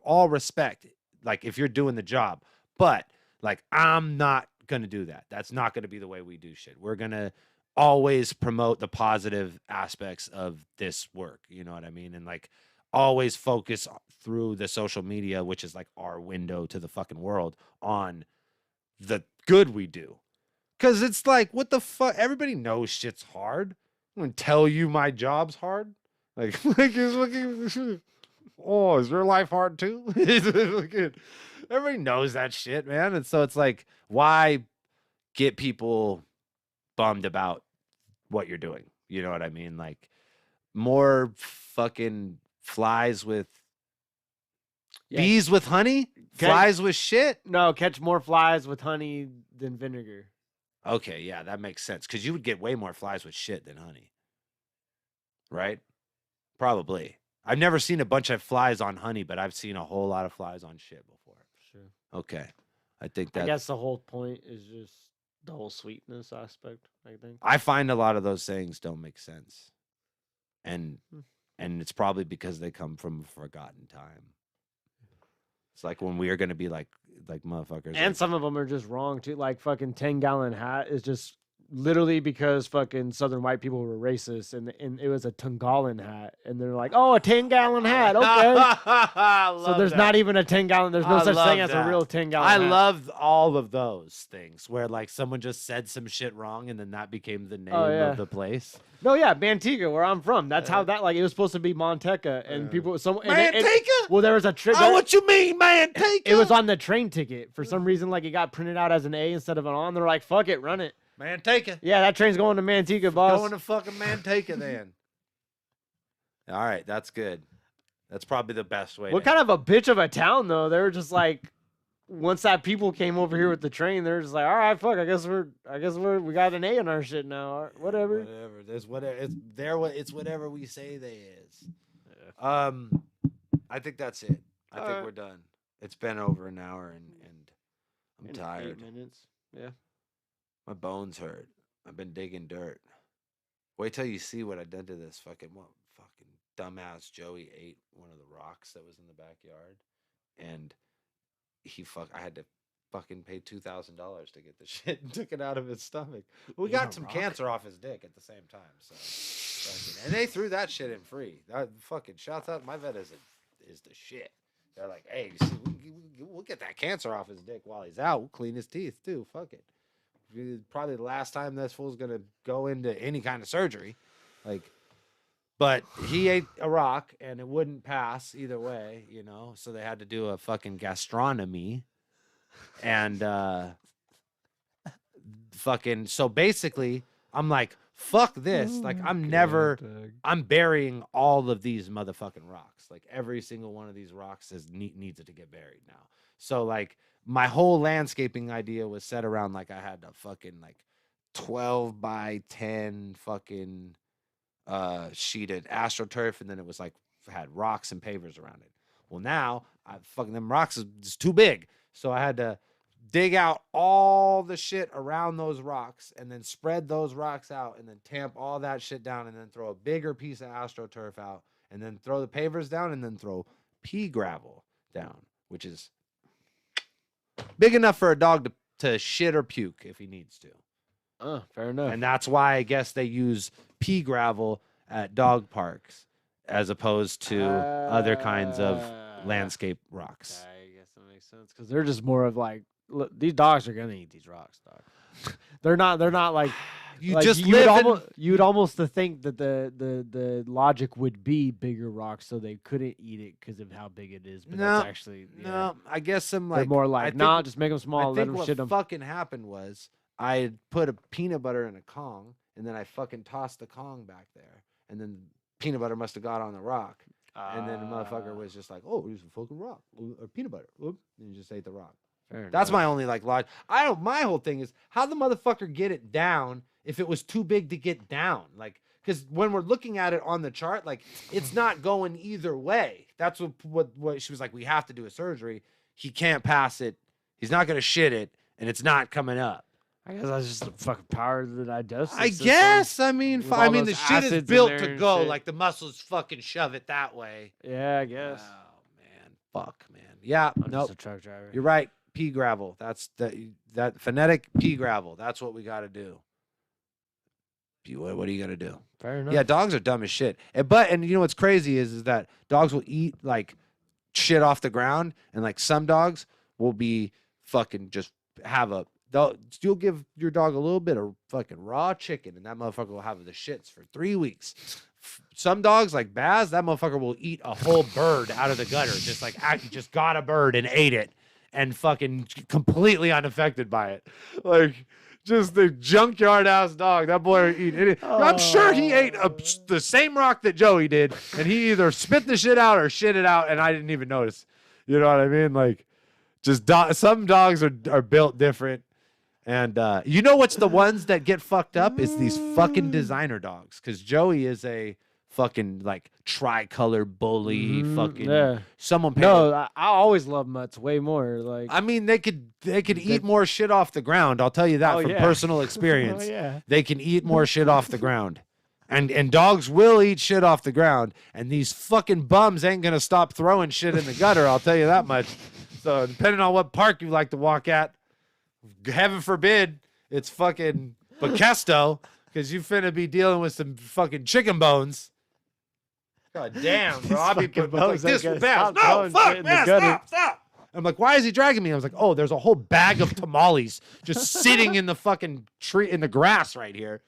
all respect. Like if you're doing the job, but like I'm not gonna do that. That's not gonna be the way we do shit. We're gonna always promote the positive aspects of this work. You know what I mean? And like always focus through the social media, which is like our window to the fucking world, on the good we do. Cause it's like, what the fuck? Everybody knows shit's hard. I'm gonna tell you my job's hard. Like, oh, is your life hard too? Everybody knows that shit, man. And so it's like, why get people bummed about what you're doing? You know what I mean? Like, more fucking flies with bees with honey, flies with shit. No, catch more flies with honey than vinegar. Okay, yeah, that makes sense. Because you would get way more flies with shit than honey. Right? Probably. I've never seen a bunch of flies on honey, but I've seen a whole lot of flies on shit before. Sure. Okay. I think that. I guess the whole point is just the whole sweetness aspect, I think. I find a lot of those sayings don't make sense. And it's probably because they come from a forgotten time. It's like when we are going to be like motherfuckers. And like, some of them are just wrong too. Like fucking 10-gallon hat is just literally because fucking Southern white people were racist, and it was a Tungalan hat, and they're like, oh, a 10-gallon hat, okay. So there's not even a 10-gallon. There's no such thing as a real 10-gallon. I hat. love all of those things where like someone just said some shit wrong, and then that became the name of the place. No, yeah, Manteca, where I'm from. That's how that like it was supposed to be Manteca, and people Manteca. Well, there was a trick. Oh, what you mean, Manteca? It was on the train ticket for some reason. Like it got printed out as an A instead of an on. They're like, fuck it, run it. Manteca. Yeah, that train's going to Manteca, boss. Going to fucking Manteca then. All right, that's good. That's probably the best way. What kind of a bitch of a town though? They were just like, once that people came over here with the train, they're just like, all right, fuck. I guess we got an A in our shit now. Whatever. Whatever. There's whatever. It's there. It's whatever we say they is. Yeah. I think that's it. I think we're done. It's been over an hour and I'm tired. 8 minutes. Yeah. My bones hurt. I've been digging dirt. Wait till you see what I did to this fucking dumbass Joey ate one of the rocks that was in the backyard, and I had to fucking pay $2,000 to get the shit and took it out of his stomach. We got some cancer off his dick at the same time, so and they threw that shit in free. That fucking shouts out. My vet is the shit. They're like, hey, we'll get that cancer off his dick while he's out. We'll clean his teeth too. Fuck it. Probably the last time this fool's gonna go into any kind of surgery, like. But he ate a rock and it wouldn't pass either way, you know. So they had to do a fucking gastronomy, and fucking. So basically, I'm like, fuck this. Like I'm burying all of these motherfucking rocks. Like every single one of these rocks needs it to get buried now. So like. My whole landscaping idea was set around like I had a fucking like 12 by 10 fucking sheeted AstroTurf, and then it was like had rocks and pavers around it. Well, now them rocks is too big, so I had to dig out all the shit around those rocks and then spread those rocks out and then tamp all that shit down and then throw a bigger piece of AstroTurf out and then throw the pavers down and then throw pea gravel down, which is big enough for a dog to shit or puke if he needs to. Fair enough. And that's why I guess they use pea gravel at dog parks as opposed to other kinds of landscape rocks. I guess that makes sense because they're just more of like look, these dogs are gonna eat these rocks, dog. They're not like You like, just you live would in. almost you would almost to think that the logic would be bigger rocks so they couldn't eat it because of how big it is. But No, that's actually No, I guess some they're like more I like think, nah, just make them small, I let think them what shit them. fucking happened was I had put a peanut butter in a Kong, and then I fucking tossed the Kong back there, and then peanut butter must have got on the rock, and then the motherfucker was just like, "Oh, here's a fucking rock or peanut butter," and you just ate the rock. That's my only like logic. I don't. My whole thing is how the motherfucker get it down if it was too big to get down, like. Because when we're looking at it on the chart, like it's not going either way. That's what she was like. We have to do a surgery. He can't pass it. He's not gonna shit it, and it's not coming up. I guess that's just the fucking power of the digestive I system. guess. I mean, with I all mean, the those shit is acids in built there to and go. shit. Like the muscles fucking shove it that way. Yeah, I guess. Oh man, fuck, man. Yeah, I'm nope. just a truck driver. You're right. Pea gravel. That's that phonetic pea gravel. That's what we got to do. What are you gonna do? Fair enough. Yeah, dogs are dumb as shit. And you know what's crazy is that dogs will eat like shit off the ground, and like some dogs will be fucking just have a. You'll give your dog a little bit of fucking raw chicken, and that motherfucker will have the shits for 3 weeks. Some dogs like Baz, that motherfucker will eat a whole bird out of the gutter, just like just got a bird and ate it, and fucking completely unaffected by it, like. Just the junkyard ass dog. That boy eat it. I'm sure he ate the same rock that Joey did, and he either spit the shit out or shit it out, and I didn't even notice. You know what I mean? Like, just some dogs are built different, and you know what's the ones that get fucked up is these fucking designer dogs, because Joey is a fucking like tricolor bully. Fucking yeah. Someone paid. No, I always love mutts way more. Like I mean, they could eat more shit off the ground. I'll tell you that from personal experience. Oh, yeah. They can eat more shit off the ground. And dogs will eat shit off the ground. And these fucking bums ain't gonna stop throwing shit in the gutter. I'll tell you that much. So depending on what park you like to walk at, heaven forbid it's fucking Bakesto, because you finna be dealing with some fucking chicken bones. God damn, bro. I'll be putting like this for Baz. No, fuck, man, stop. I'm like, why is he dragging me? I was like, oh, there's a whole bag of tamales just sitting in the fucking tree, in the grass right here.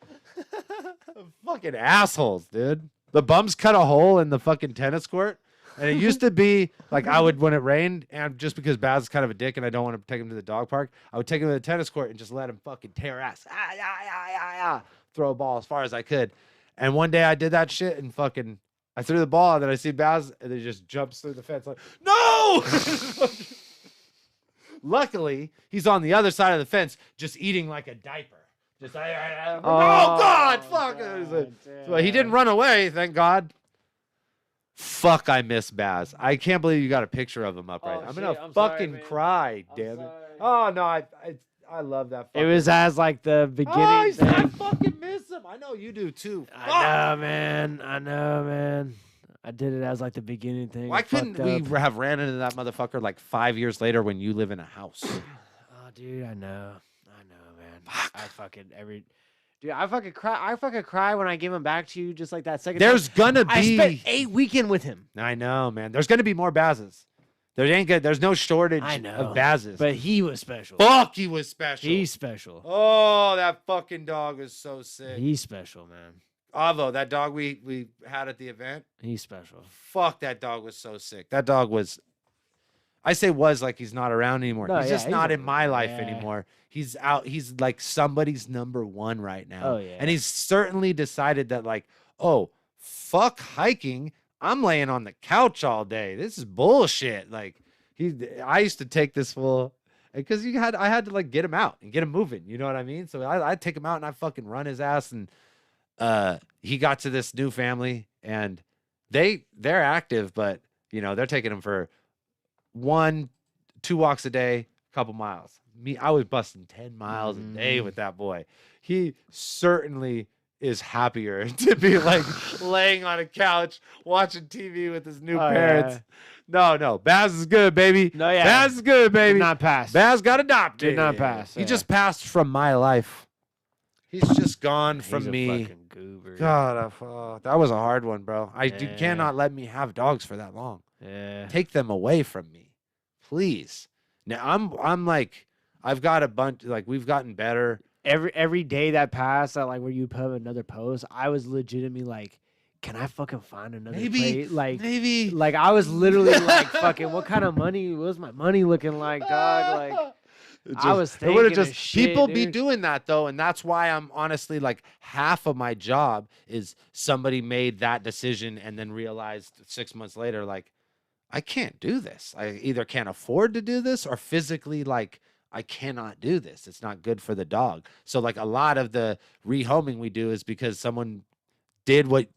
Fucking assholes, dude. The bums cut a hole in the fucking tennis court. And it used to be like I would, when it rained, and just because Baz is kind of a dick and I don't want to take him to the dog park, I would take him to the tennis court and just let him fucking tear ass. Throw a ball as far as I could. And one day I did that shit and fucking I threw the ball, and then I see Baz, and he just jumps through the fence like, no! Luckily, he's on the other side of the fence, just eating like a diaper. Just, oh, God, fuck. So he didn't run away, thank God. Fuck, I miss Baz. I can't believe you got a picture of him up right now. I'm going to fucking cry, damn it. Oh, no, I love that. It was as like the beginning. I fucking miss him. I know you do too. I know, man. I did it as like the beginning thing. Why couldn't we have ran into that motherfucker like 5 years later when you live in a house? Oh, dude, I know, man. Fuck. I fucking cry when I give him back to you, just like that second. There's gonna be. I spent 8 weekends with him. I know, man. There's gonna be more Bazes. There's no shortage of Bazes. But he was special. Fuck, he was special. He's special. Oh, that fucking dog is so sick. He's special, man. Avo, that dog we had at the event. He's special. Fuck, that dog was so sick. That dog was. I say was like he's not around anymore. No, he's just not in my life yeah. anymore. He's out. He's like somebody's number one right now. Oh, yeah. And he's certainly decided that like, oh, fuck hiking. I'm laying on the couch all day. This is bullshit. Like I used to take this fool because I had to like get him out and get him moving. You know what I mean? So I'd take him out and I fucking run his ass. And he got to this new family and they're active, but you know, they're taking him for 1-2 walks a day, couple miles. I was busting 10 miles a day with that boy. He certainly is happier to be like laying on a couch watching TV with his new parents. Yeah. No, Baz is good, baby. No, yeah. Baz is good, baby. Did not pass. Baz got adopted. Did not pass. He just passed from my life. He's just gone from me. He's a fucking goober. God, that was a hard one, bro. You cannot let me have dogs for that long. Yeah. Take them away from me, please. Now I'm like, I've got a bunch. Like we've gotten better. Every day that passed, like where you put up another post, I was legitimately like, can I fucking find another plate? Maybe. Like I was literally like, fucking, what kind of money was my money looking like, dog? Like I was thinking of shit, people dude. be doing that though, and that's why I'm honestly like half of my job is somebody made that decision and then realized 6 months later, like I can't do this. I either can't afford to do this or physically like I cannot do this. It's not good for the dog. So like a lot of the rehoming we do is because someone did what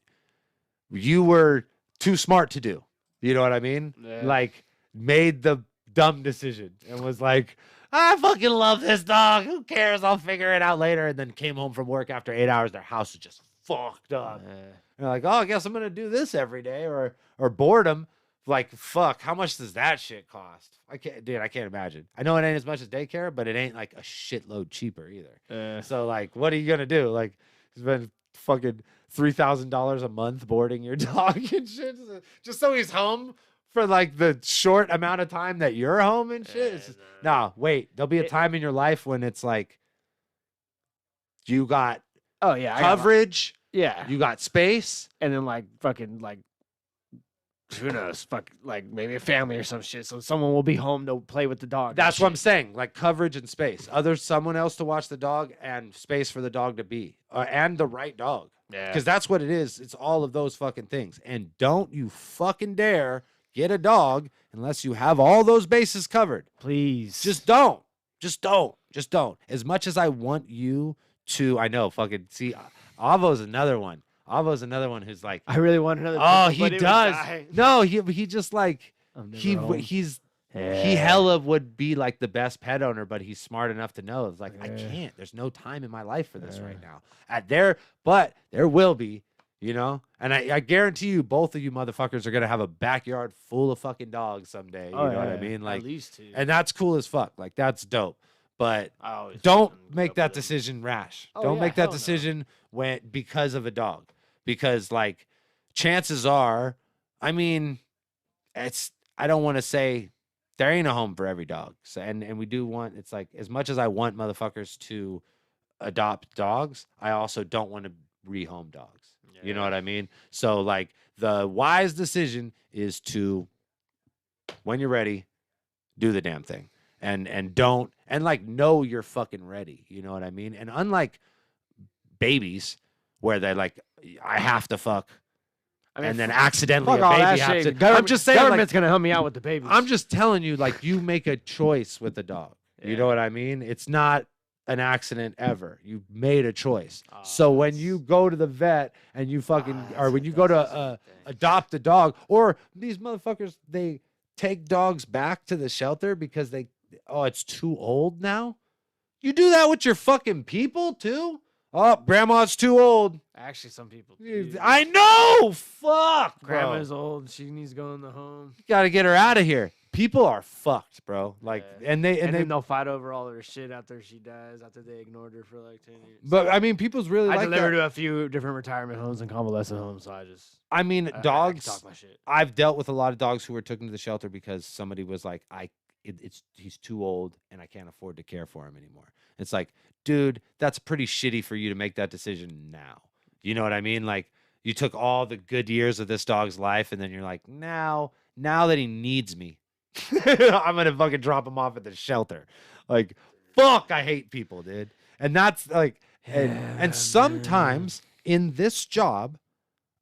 you were too smart to do. You know what I mean? Yeah. Like made the dumb decision and was like, I fucking love this dog. Who cares? I'll figure it out later. And then came home from work after 8 hours. Their house was just fucked up. Yeah. They're like, oh, I guess I'm gonna do this every day, or boredom. Like, fuck, how much does that shit cost? I can't imagine. I know it ain't as much as daycare, but it ain't like a shitload cheaper either. So like, what are you gonna do? Like, spend fucking $3,000 a month boarding your dog and shit, just so he's home for like the short amount of time that you're home and shit. It's just, no, wait, there'll be a time in your life when it's like you got coverage, yeah, you got space, and then like fucking like who knows, fuck, like maybe a family or some shit. So someone will be home to play with the dog. That's what I'm saying. Like coverage and space. Someone else to watch the dog and space for the dog to be, and the right dog. Yeah, because that's what it is. It's all of those fucking things. And don't you fucking dare get a dog unless you have all those bases covered. Please, just don't. Just don't. As much as I want you to, I know. Fucking see, Avo's another one. Who's like, I really want another. Oh, he does. No, he just like he's he hella would be like the best pet owner, but he's smart enough to know it's like I can't. There's no time in my life for this right now. But there will be, you know. And I guarantee you, both of you motherfuckers are gonna have a backyard full of fucking dogs someday. You know what I mean? Like at least two. And that's cool as fuck. Like that's dope. But don't make that decision rash. Don't make that decision because of a dog. Because like chances are, I mean, I don't want to say there ain't a home for every dog. So and we do want, it's like as much as I want motherfuckers to adopt dogs, I also don't want to rehome dogs. Yeah. You know what I mean? So like the wise decision is to, when you're ready, do the damn thing. And don't, and like know you're fucking ready. You know what I mean? And unlike babies where they're like, I have to fuck, and then accidentally a baby has to. I'm just saying, government's gonna help me out with the babies. I'm just telling you, like you make a choice with the dog. You know what I mean? It's not an accident ever. You made a choice. So when you go to the vet and you fucking, or when you go to adopt a dog, or these motherfuckers, they take dogs back to the shelter because it's too old now. You do that with your fucking people too? Oh, grandma's too old. Actually, some people do. I know. Fuck. Grandma's old. She needs to go in the home. You gotta get her out of here. People are fucked, bro. Like, and then they'll fight over all their shit after she dies. After they ignored her for like 10 years. But I mean, people's really. I delivered to a few different retirement homes and convalescent homes, so I mean, dogs. I talk my shit. I've dealt with a lot of dogs who were taken to the shelter because somebody was like, he's too old and I can't afford to care for him anymore. It's like, dude, that's pretty shitty for you to make that decision now. You know what I mean? Like, you took all the good years of this dog's life, and then you're like, now that he needs me, I'm gonna fucking drop him off at the shelter. Like, fuck, I hate people, dude. And that's like, and sometimes in this job,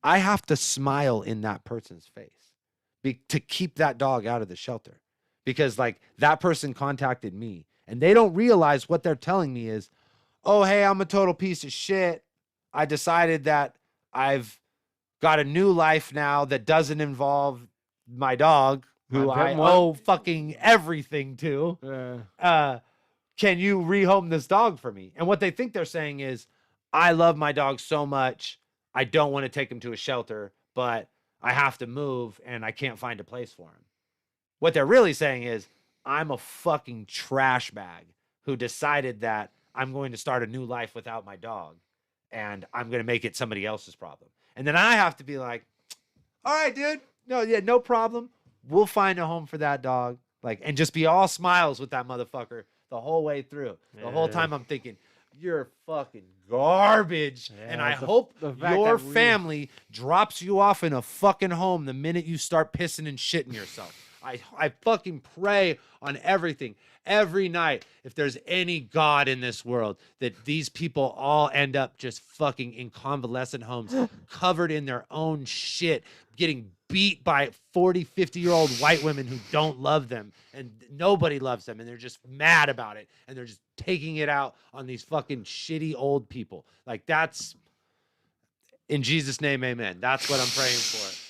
I have to smile in that person's face to keep that dog out of the shelter. Because like that person contacted me and they don't realize what they're telling me is, oh, hey, I'm a total piece of shit. I decided that I've got a new life now that doesn't involve my dog, who I owe fucking everything to. Can you rehome this dog for me? And what they think they're saying is, I love my dog so much. I don't want to take him to a shelter, but I have to move and I can't find a place for him. What they're really saying is, I'm a fucking trash bag who decided that I'm going to start a new life without my dog and I'm going to make it somebody else's problem. And then I have to be like, all right, dude, no problem. We'll find a home for that dog. Like, and just be all smiles with that motherfucker the whole way through. The whole Yeah. time I'm thinking, you're fucking garbage. And I hope the fact your that we- family drops you off in a fucking home the minute you start pissing and shitting yourself. I fucking pray on everything every night, if there's any God in this world, that these people all end up just fucking in convalescent homes, covered in their own shit, getting beat by 40, 50-year-old white women who don't love them, and nobody loves them, and they're just mad about it, and they're just taking it out on these fucking shitty old people. Like, that's, in Jesus' name, amen. That's what I'm praying for.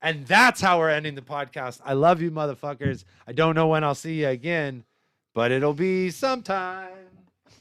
And that's how we're ending the podcast. I love you, motherfuckers. I don't know when I'll see you again, but it'll be sometime.